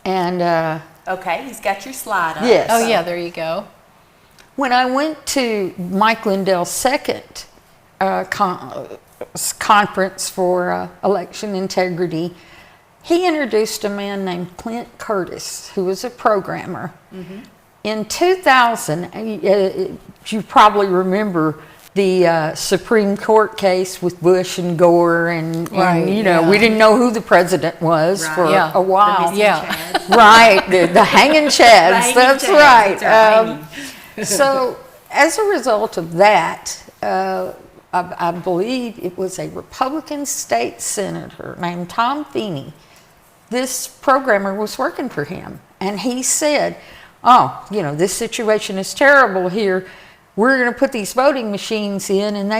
And
Okay, he's got your slide up.
yes.
Oh, yeah, there you go.
When I went to Mike Lindell's second conference for election integrity, he introduced a man named Clint Curtis, who was a programmer. In 2000, you probably remember the Supreme Court case with Bush and Gore, and
Right,
you know,
yeah.
we didn't know who the president was
Right.
for
Yeah.
a while.
Yeah.
Right, the hanging chads,
Hanging
that's
chads,
right.
that's right, hanging.
So as a result of that, I believe it was a Republican state senator named Tom Feeney. This programmer was working for him, and he said, oh, you know, this situation is terrible here. We're going to put these voting machines in, and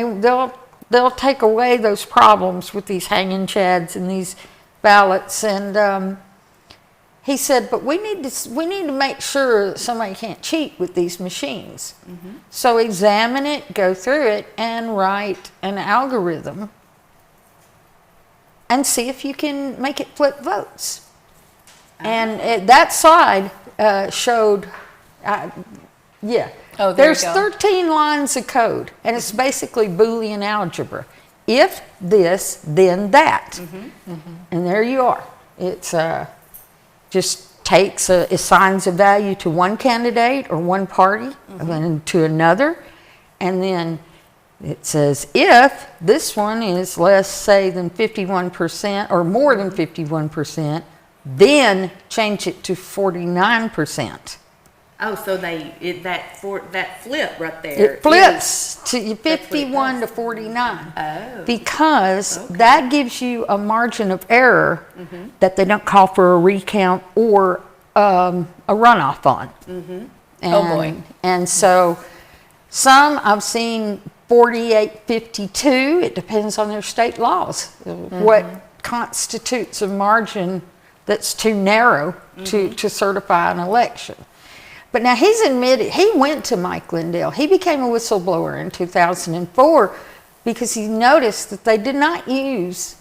they'll take away those problems with these hanging chads and these ballots. And he said, but we need to make sure that somebody can't cheat with these machines. So examine it, go through it, and write an algorithm and see if you can make it flip votes. And that slide showed, yeah.
Oh, there you
There's
go.
13 lines of code, and it's basically Boolean algebra. If this, then that. And there you are. It's just assigns a value to one candidate or one party and to another, and then it says if this one is less, say, than 51% or more than 51%, then change it to 49%.
Oh, so that flip right there.
It flips to 51 to 49.
Oh.
Because that gives you a margin of error that they don't call for a recount or a runoff on.
Oh, boy.
And so some I've seen 48-52. It depends on their state laws. What constitutes a margin that's too narrow to certify an election. But now he's admitted, he went to Mike Lindell. He became a whistleblower in 2004 because he noticed that they did not use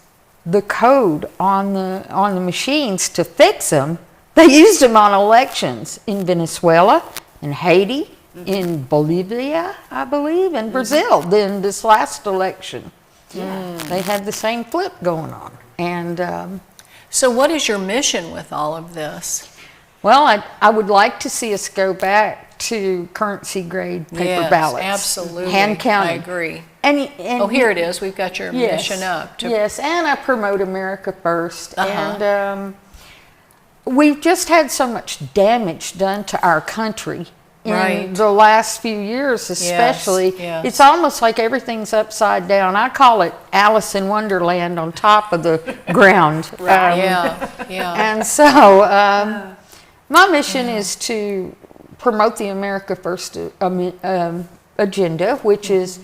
the code on the machines to fix them. They used them on elections in Venezuela, in Haiti, in Bolivia, I believe, and Brazil. Then this last election, they had the same flip going on. And
So what is your mission with all of this?
well, I would like to see us go back to currency grade paper
Yes,
ballots.
absolutely.
Hand counting.
I agree.
And
Oh, here it is. We've got your
Yes,
mission up.
yes, and I promote America First. And we've just had so much damage done to our country in
Right.
the last few years, especially.
yes.
It's almost like everything's upside down. I call it Alice in Wonderland on top of the ground.
Yeah.
And so my mission is to promote the America First agenda, which is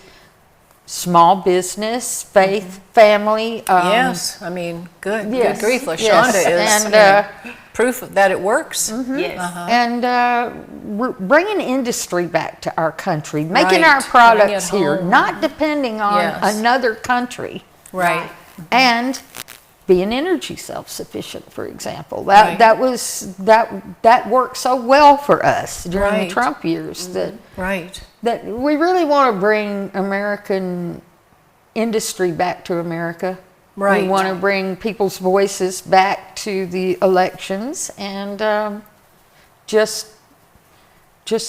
small business, faith, family.
Yes. I mean, good.
yes,
Good grief.
yes.
LaShonda is
And,
proof that it works.
Yes.
and we're bringing industry back to our country, making
Right.
our products
Bring it
here,
home.
not depending on
Yes.
another country.
Right.
And being energy self-sufficient, for example.
Right.
That worked so well for us during
Right.
the Trump years
Right.
that we really want to bring American industry back to America.
Right.
We want to bring people's voices back to the elections and just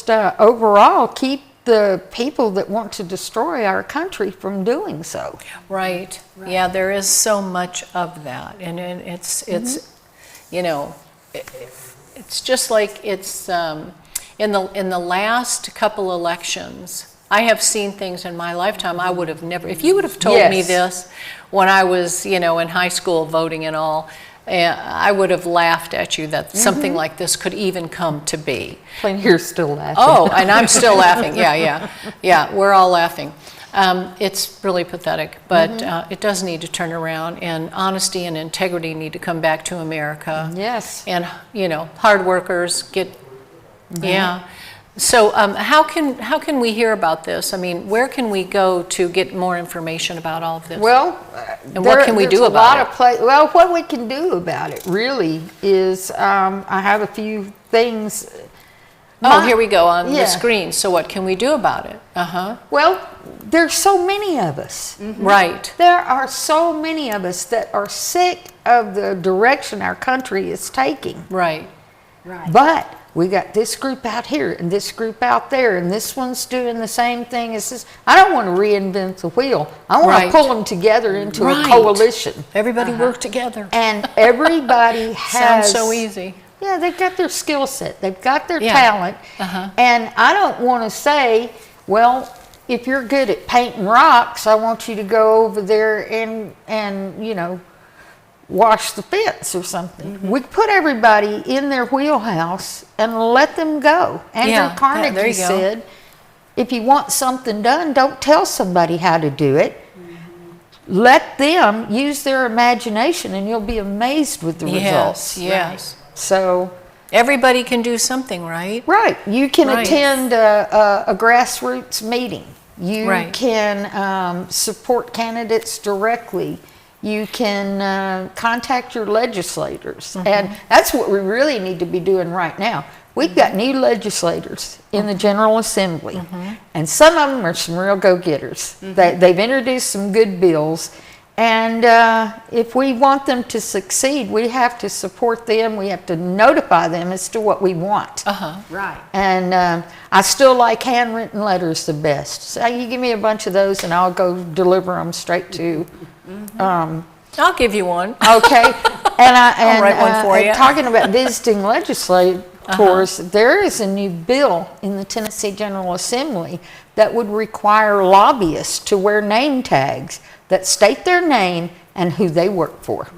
overall keep the people that want to destroy our country from doing so.
Right. Yeah, there is so much of that, and it's you know, it's just like it's in the last couple elections. I have seen things in my lifetime I would have never. If you would have told me
Yes.
this when I was, in high school voting and all, I would have laughed at you that something like this could even come to be.
And you're still laughing.
Oh, and I'm still laughing. Yeah, we're all laughing. It's really pathetic, but it does need to turn around, and honesty and integrity need to come back to America.
Yes.
And, hard workers get, yeah. So how can we hear about this? I mean, where can we go to get more information about all of this?
Well,
And what can we do about it?
Well, what we can do about it really is I have a few things.
Here we go on the screen. So what can we do about it?
Well, there's so many of us.
Right.
There are so many of us that are sick of the direction our country is taking.
Right.
But we got this group out here and this group out there, and this one's doing the same thing as this. I don't want to reinvent the wheel. I want to pull them together into a coalition.
Everybody work together.
And everybody has...
Sounds so easy.
Yeah, they've got their skill set. They've got their talent. And I don't want to say, well, if you're good at painting rocks, I want you to go over there and wash the fence or something. We put everybody in their wheelhouse and let them go. Andrew Carnegie said, if you want something done, don't tell somebody how to do it. Let them use their imagination, and you'll be amazed with the results.
Yes.
So
everybody can do something, right?
right, you can attend a grassroots meeting. You can support candidates directly. You can contact your legislators. And that's what we really need to be doing right now. We've got new legislators in the General Assembly, and some of them are some real go-getters. They've introduced some good bills, And if we want them to succeed, we have to support them. We have to notify them as to what we want.
Right.
And I still like handwritten letters the best. So you give me a bunch of those and I'll go deliver them straight to.
I'll give you one.
Okay. And
I'll write one for you.
Talking about visiting legislators, there is a new bill in the Tennessee General Assembly that would require lobbyists to wear name tags that state their name and who they work for.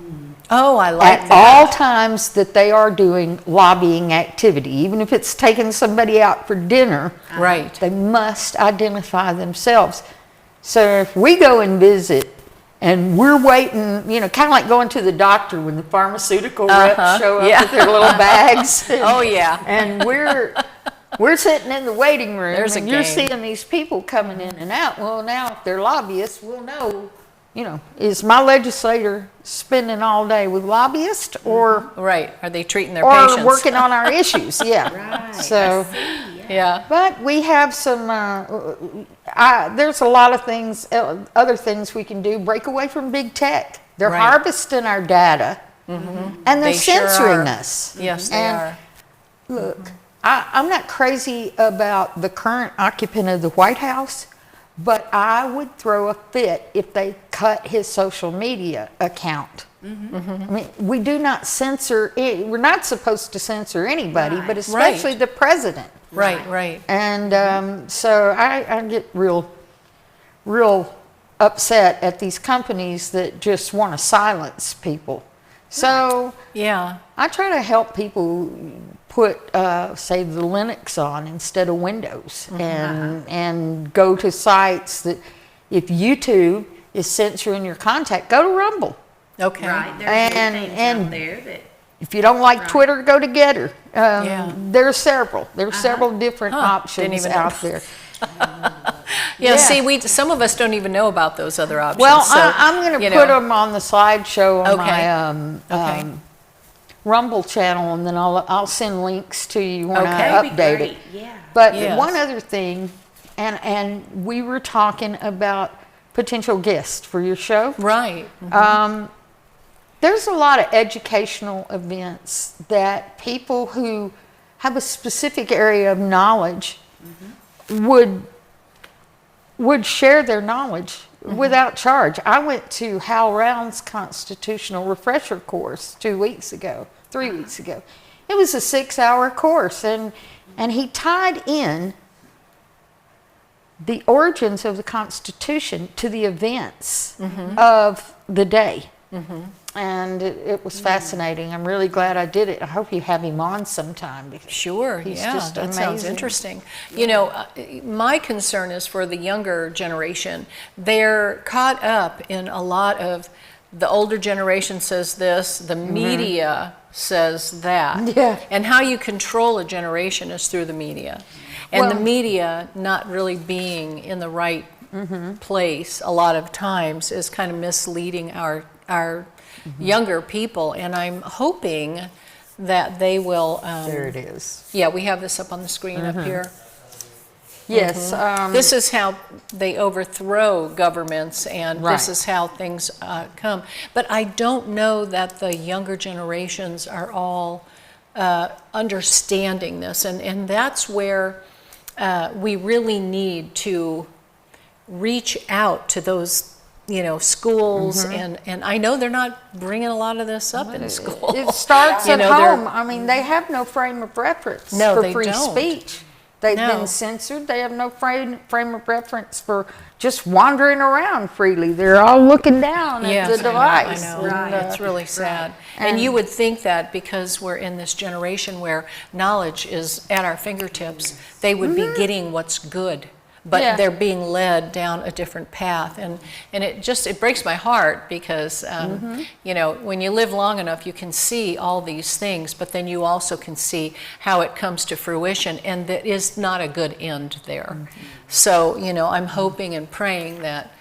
Oh, I like
At
that.
all times that they are doing lobbying activity, even if it's taking somebody out for dinner,
Right.
they must identify themselves. So if we go and visit and we're waiting, you know, kind of like going to the doctor when the pharmaceutical reps show up
Yeah.
with their little bags.
Oh, yeah.
And we're sitting in the waiting room
There's a
and you're
game.
seeing these people coming in and out. Well, now if they're lobbyists, we'll know, you know, is my legislator spending all day with lobbyists or
Right. Are they treating their patients?
working on our issues? Yeah.
Right.
So,
Yeah.
but we have some, there's a lot of things, other things we can do. Break away from big tech. They're
Right.
harvesting our data and they're
They sure
censoring
are.
us.
Yes, they
And
are.
Look, I'm not crazy about the current occupant of the White House, but I would throw a fit if they cut his social media account. I mean, we do not censor, we're not supposed to censor anybody, but especially
Right.
the president.
Right, right.
And so I get real upset at these companies that just want to silence people. So
Yeah.
I try to help people put, say, the Linux on instead of Windows, and go to sites that, if YouTube is censoring your content, go to Rumble.
Okay.
Right. There's
And-
good things
and-
out there that.
If you don't like Twitter, go to Getter.
Yeah.
There's several different
Didn't
options
even know.
out there.
Yeah,
Yeah.
see, some of us don't even know about those other options.
Well,
so,
I'm going to
you
put
know.
them on the slideshow on
Okay.
my
Okay.
Rumble channel, and then I'll send links to you when
Okay.
I
That'd be
update
great.
it.
Yeah.
But
Yes.
one other thing, and we were talking about potential guests for your show.
Right.
There's a lot of educational events that people who have a specific area of knowledge would share their knowledge without charge. I went to Hal Round's constitutional refresher course 3 weeks ago. It was a 6-hour course, and he tied in the origins of the Constitution to the events of the day. And it was fascinating. I'm really glad I did it. I hope you have him on sometime. Because
Sure,
he's
yeah,
just
that sounds
amazing.
interesting. You know, my concern is for the younger generation. They're caught up in a lot of, the older generation says this, the media says that.
Yeah.
And how you control a generation is through the media. And the media not really being in the right place a lot of times is kind of misleading our younger people, and I'm hoping that they will.
There it is.
Yeah, we have this up on the screen up here.
Yes.
This is how they overthrow governments, and
Right.
this is how things come. But I don't know that the younger generations are all understanding this, and that's where we really need to reach out to those, you know, schools, and I know they're not bringing a lot of this up in school.
It starts
You
at
know, they're-
home. I mean, they have no frame of reference
No,
for
they
free
don't.
speech. They've
No.
been censored. They have no frame of reference for just wandering around freely. They're all looking down at the device.
I know.
And,
It's really sad. And you would think that because we're in this generation where knowledge is at our fingertips, they would be getting what's good. But
Yeah.
they're being led down a different path, and it breaks my heart because you know, when you live long enough, you can see all these things, but then you also can see how it comes to fruition, and that is not a good end there. So, you know, I'm hoping and praying that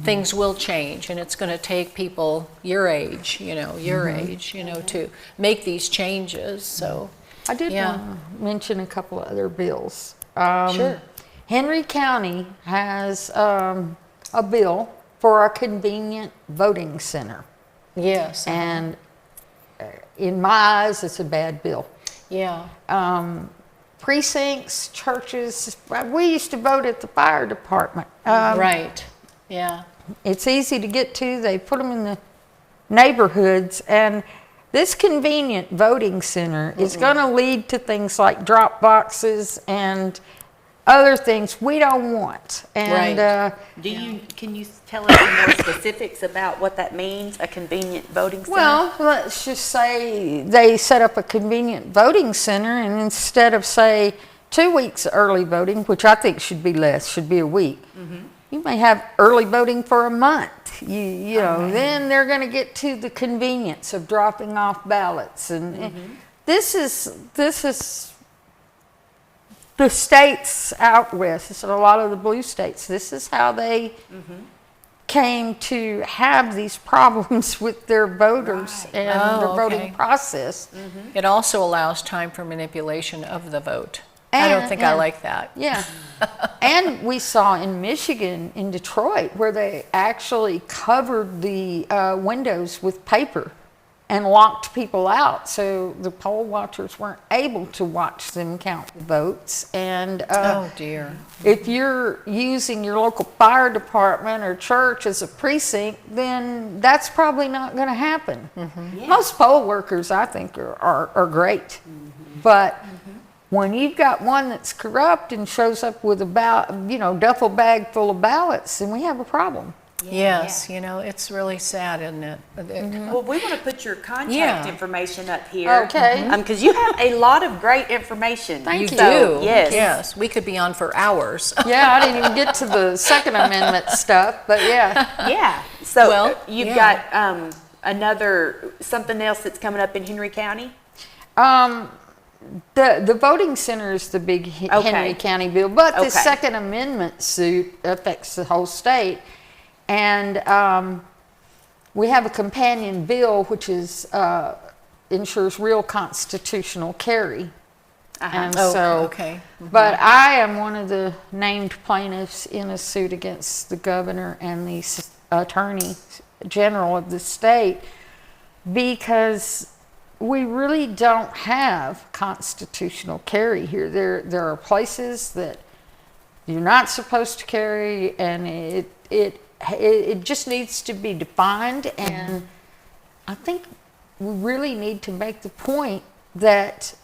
things will change, and it's going to take people your age, to make these changes. So,
I did
Yeah.
want to mention a couple of other bills.
Sure.
Henry County has a bill for a convenient voting center.
Yes.
And in my eyes, it's a bad bill.
Yeah.
Precincts, churches, we used to vote at the fire department.
Right. Yeah.
It's easy to get to. They put them in the neighborhoods, and this convenient voting center is going to lead to things like drop boxes and other things we don't want. And
Right.
Can you tell us some more specifics about what that means, a convenient voting center?
well, let's just say they set up a convenient voting center, and instead of, say, 2 weeks early voting, which I think should be less, should be a week, you may have early voting for a month. You know, then they're going to get to the convenience of dropping off ballots, and this is the states out west. It's a lot of the blue states. This is how they came to have these problems with their voters and the voting process.
It also allows time for manipulation of the vote. I don't think I like that.
Yeah. And we saw in Michigan, in Detroit, where they actually covered the windows with paper and locked people out, so the poll watchers weren't able to watch them count the votes. And
Oh dear.
if you're using your local fire department or church as a precinct, then that's probably not going to happen. Most poll workers, I think, are great. But when you've got one that's corrupt and shows up with a duffel bag full of ballots, then we have a problem.
Yes, you know, it's really sad, isn't it?
Well, we want to put your contact
Yeah.
information up here.
Okay.
Because you have a lot of great information.
Thank you.
So,
Do.
yes.
Yes, we could be on for hours.
Yeah, I didn't even get to the Second Amendment stuff, but yeah.
Yeah. So
Well,
you've
yeah.
got something else that's coming up in Henry County?
The voting center is the big Henry County bill, but the
Okay.
Second Amendment suit affects the whole state. And we have a companion bill which is ensures real constitutional carry. And so,
okay.
but I am one of the named plaintiffs in a suit against the governor and the attorney general of the state, because we really don't have constitutional carry here. There are places that you're not supposed to carry, and it just needs to be defined. And I think we really need to make the point that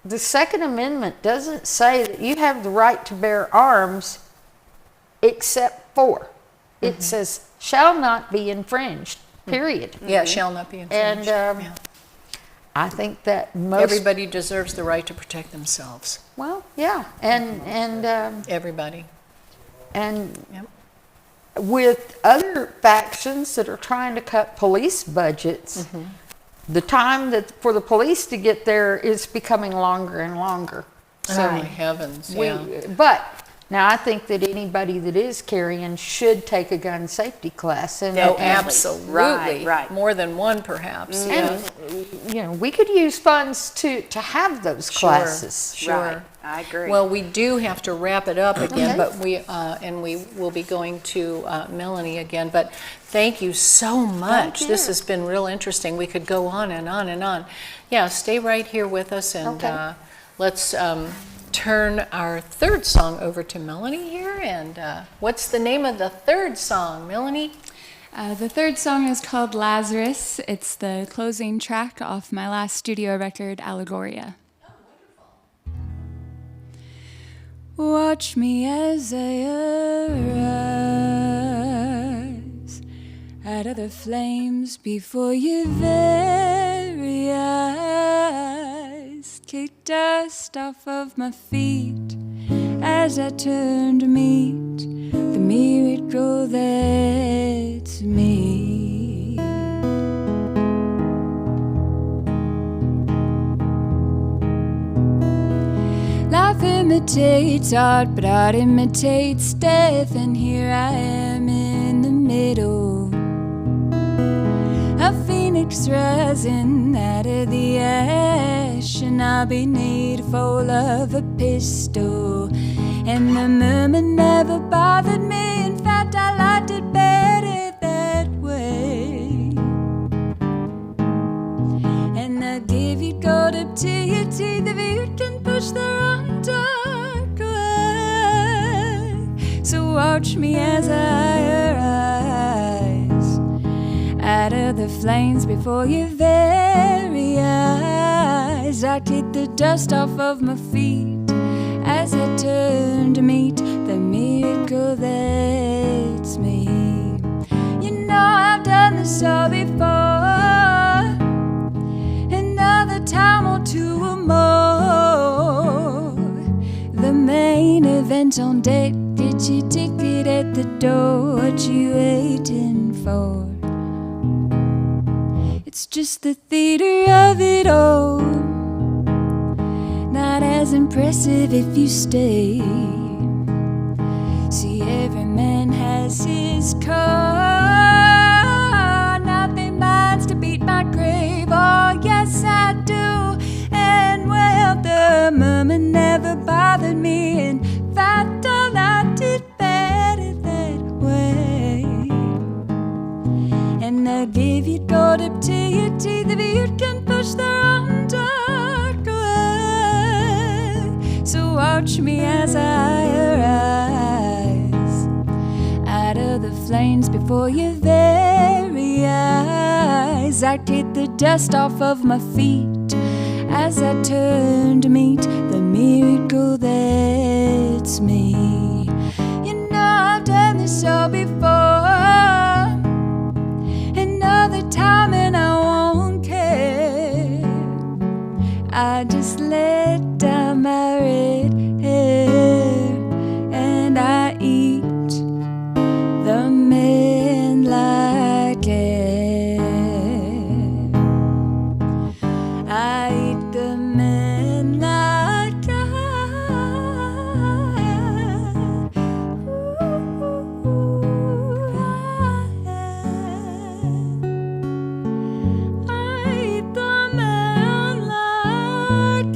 the Second Amendment doesn't say that you have the right to bear arms except for. It says shall not be infringed, period.
Yeah, it shall not be infringed.
And
Yeah.
I think that most
Everybody deserves the right to protect themselves.
well, yeah, and
Everybody. Yep.
with other factions that are trying to cut police budgets, the time that for the police to get there is becoming longer and longer.
Oh my heavens, yeah.
But now I think that anybody that is carrying should take a gun safety class. And
Oh,
and,
absolutely.
Right.
More than one, perhaps. Yeah.
and we could use funds to have those classes.
Sure.
Right. I agree.
Well, we do have to wrap it up again,
Okay.
but we will be going to Melanie again. But thank you so much.
you.
This has been real interesting. We could go on and on and on. Yeah, stay right here with us, and
Okay.
let's turn our third song over to Melanie here. And what's the name of the third song, Melanie?
The third song is called Lazarus. It's the closing track off my last studio record, Allegoria. Watch me as I arise out of the flames before your very eyes. Kick dust off of my feet as I turn to meet the miracle that's me. Life imitates art, but art imitates death, and here I am in the middle. A phoenix rising out of the ash, and I'll be need full of a pistol. And the murmur never bothered me. In fact, I liked it better I'll give you gold up to your teeth if you can push the wrong dark away. So watch me as I arise out of the flames before your very eyes. I kick the dust off of my feet as I turn to meet the miracle that's me. You know I've done this all before, another time or two or more. The main event on deck, get your ticket at the door. What you waiting for? It's just the theater of it all, not as impressive if you stay. See, every man has his code, nothing minds to beat my grave. Oh yes I do, and well the murmur never bothered me. In fact all I did better that way. And I'll give you gold up to your teeth if you can push the wrong dark away. So watch me as I arise out of the flames before your very eyes. I kick the dust off of my feet as I turn to meet the miracle that's me. You know I've done this all before, another time and I won't care. I just let down my red hair and I eat the men like air. I eat the men like air. I eat the men like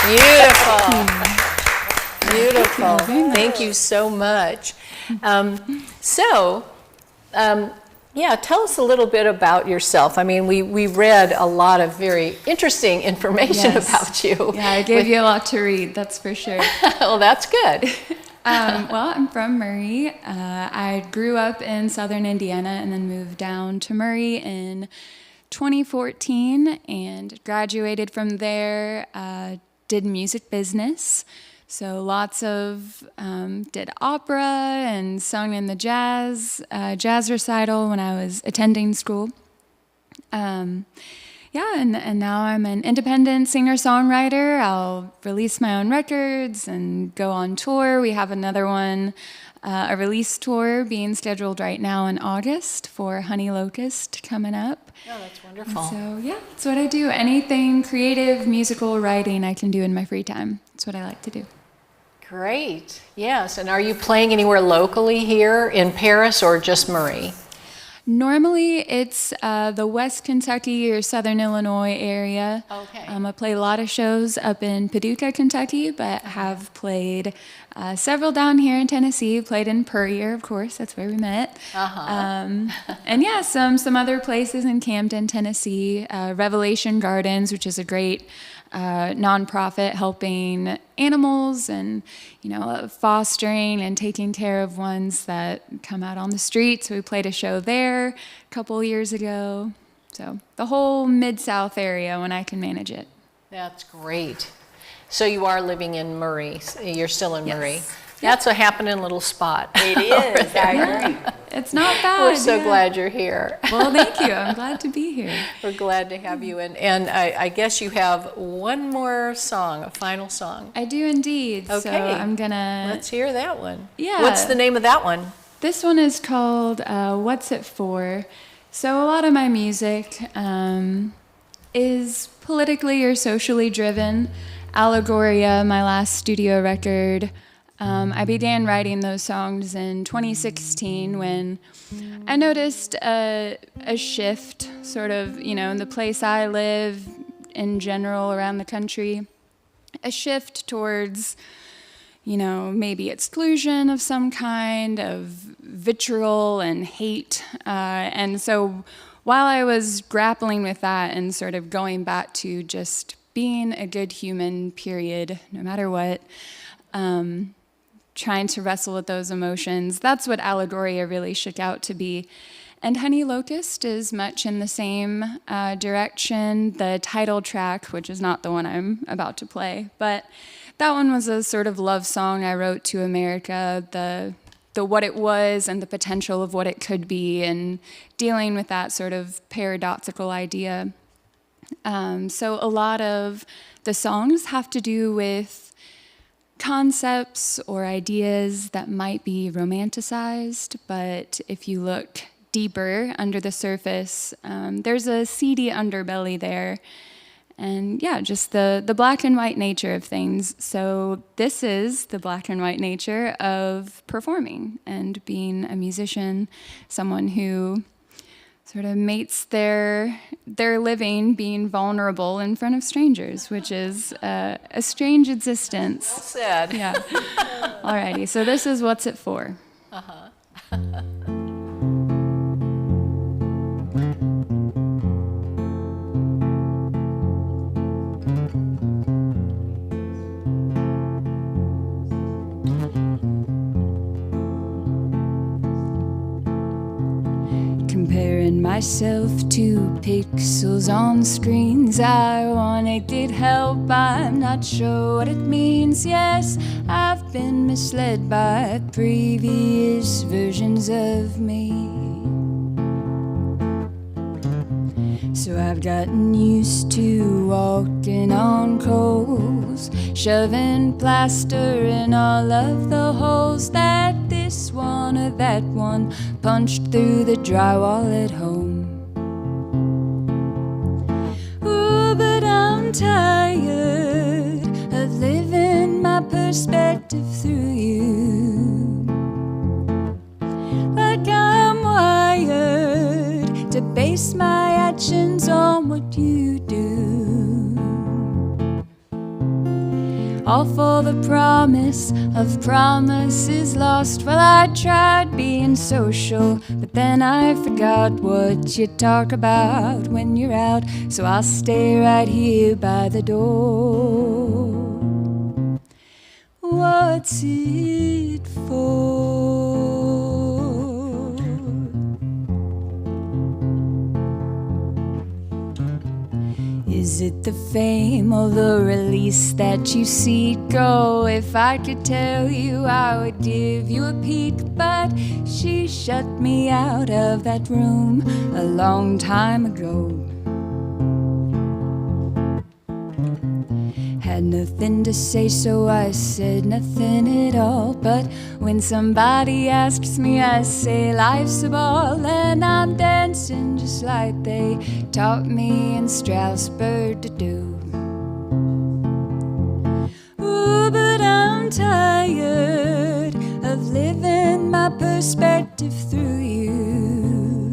Beautiful. Beautiful. Thank you so much. Yeah, tell us a little bit about yourself. I mean, we read a lot of very interesting information
Yes.
about you.
Yeah, I gave you a lot to read, that's for sure.
Well, that's good.
Well, I'm from Murray. I grew up in southern Indiana and then moved down to Murray in 2014 and graduated from there, did music business. So lots of, did opera and sung in the jazz recital when I was attending school. Yeah, and now I'm an independent singer-songwriter. I'll release my own records and go on tour. We have another one, a release tour being scheduled right now in August for Honey Locust coming up.
Oh, that's wonderful.
So yeah, that's what I do. Anything creative, musical, writing I can do in my free time. That's what I like to do.
Great. Yes, and are you playing anywhere locally here in Paris or just Murray?
Normally, it's the West Kentucky or Southern Illinois area.
Okay.
I play a lot of shows up in Paducah, Kentucky, but have played several down here in Tennessee. Played in Puryear, of course. That's where we met. And yeah, some other places in Camden, Tennessee. Revelation Gardens, which is a great nonprofit helping animals and, fostering and taking care of ones that come out on the street. So we played a show there a couple years ago. So the whole Mid-South area when I can manage it.
That's great. So you are living in Murray. You're still in Murray.
Yes.
That's a happening little spot.
It is, I agree.
It's not bad.
We're so
yeah.
glad you're here.
Well, thank you. I'm glad to be here.
We're glad to have you. And I guess you have one more song, a final song.
I do indeed.
Okay.
So I'm gonna.
Let's hear that one.
Yeah.
What's the name of that one?
This one is called What's It For? So a lot of my music is politically or socially driven. Allegoria, my last studio record, I began writing those songs in 2016 when I noticed a shift sort of, in the place I live in general around the country, a shift towards, maybe exclusion of some kind, of vitriol and hate. And so while I was grappling with that and sort of going back to just being a good human, period, no matter what, trying to wrestle with those emotions, that's what Allegoria really shook out to be. And Honey Locust is much in the same direction. The title track, which is not the one I'm about to play, but that one was a sort of love song I wrote to America, the what it was and the potential of what it could be, and dealing with that sort of paradoxical idea. So a lot of the songs have to do with concepts or ideas that might be romanticized, but if you look deeper under the surface, there's a seedy underbelly there. And yeah, just the black and white nature of things. So this is the black and white nature of performing and being a musician, someone who sort of mates their living being vulnerable in front of strangers, which is a strange existence.
Well said.
Yeah. Alrighty, so this is What's It For?
Comparing myself to pixels on screens, ironically help, I'm not sure what it means. Yes, I've been misled by previous versions of me. So I've gotten used to walking on coals, shoving plaster in all of the holes that this one or that one punched through the drywall at home. Oh, but I'm tired of living my perspective through you. Like I'm wired to base my actions on what you do. All for the promise of promises lost. Well, I tried being social, but then I forgot what you talk about when you're out. So I'll stay right here by the door. What's it for? Is it the fame or the release that you seek? Oh, if I could tell you, I would give you a peek. But she shut me out of that room a long time ago. Had nothing to say, so I said nothing at all. But when somebody asks me, I say life's a ball, and I'm dancing just like they taught me in Strasbourg to do. Ooh, but I'm tired of living my perspective through you.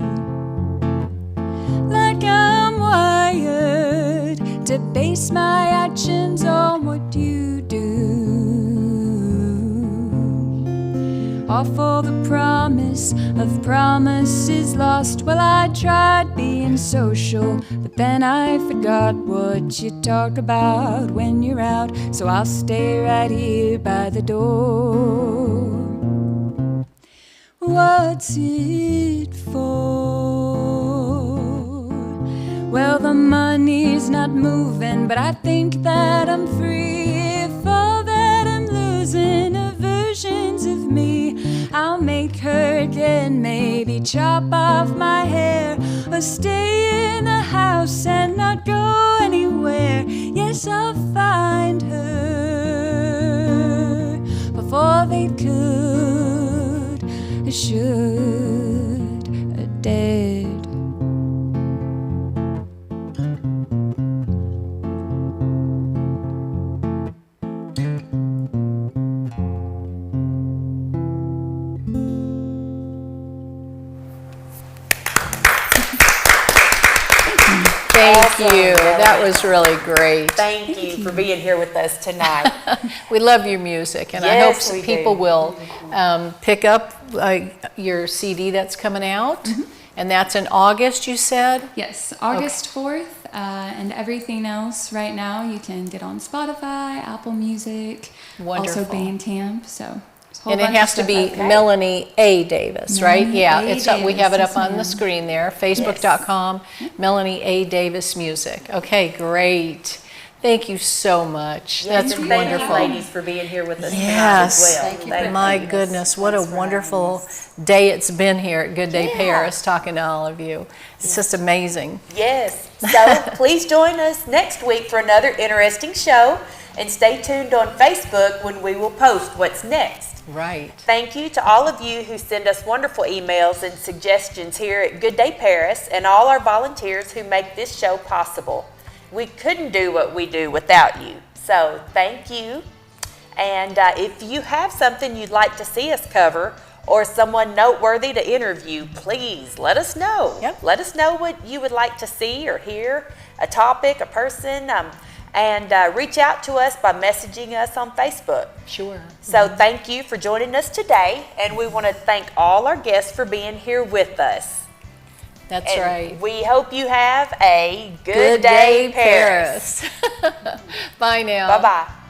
Like I'm wired to base my actions on what you do. All for the promise of promises lost. Well, I tried being social, but then I forgot what you talk about when you're out. So I'll stay right here by the door. What's it for? Well, the money's not moving, but I think that I'm free. If all that I'm losing are versions of me, I'll make her again, maybe chop off my hair, or stay in the house and not go anywhere. Yes, I'll find her before they could, or should, or dared.
Thank you. That That was really great.
Thank you for being here with us tonight.
We love your music, and
Yes,
I
we
hope people
do.
will pick up your CD that's coming out, and that's in August, you said?
Yes, August 4th, and everything else right now you can get on Spotify, Apple Music,
Wonderful.
also Bandcamp. So there's a whole
And it
bunch of
has to
stuff
be
out there.
Melanie A. Davis, right?
Melanie
Yeah,
A.
it's we have it
Davis,
up on the
yes,
screen there, facebook.com, Melanie A. Davis Music. Okay, great. Thank you so much. That's
Thank
wonderful.
you, ladies, for being here with us tonight
Yes.
as well.
Thank you. My goodness, what a wonderful day it's been here at Good Day Paris talking to all of you. It's just amazing.
Yes. So please join us next week for another interesting show, and stay tuned on Facebook when we will post what's next.
Right.
Thank you to all of you who send us wonderful emails and suggestions here at Good Day Paris, and all our volunteers who make this show possible. We couldn't do what we do without you. So thank you. And if you have something you'd like to see us cover, or someone noteworthy to interview, please let us know.
Yep.
Let us know what you would like to see or hear, a topic, a person, and reach out to us by messaging us on Facebook.
Sure.
So thank you for joining us today, and we want to thank all our guests for being here with us.
That's
And
right.
we hope you have a good day, Paris.
Bye now.
Bye-bye.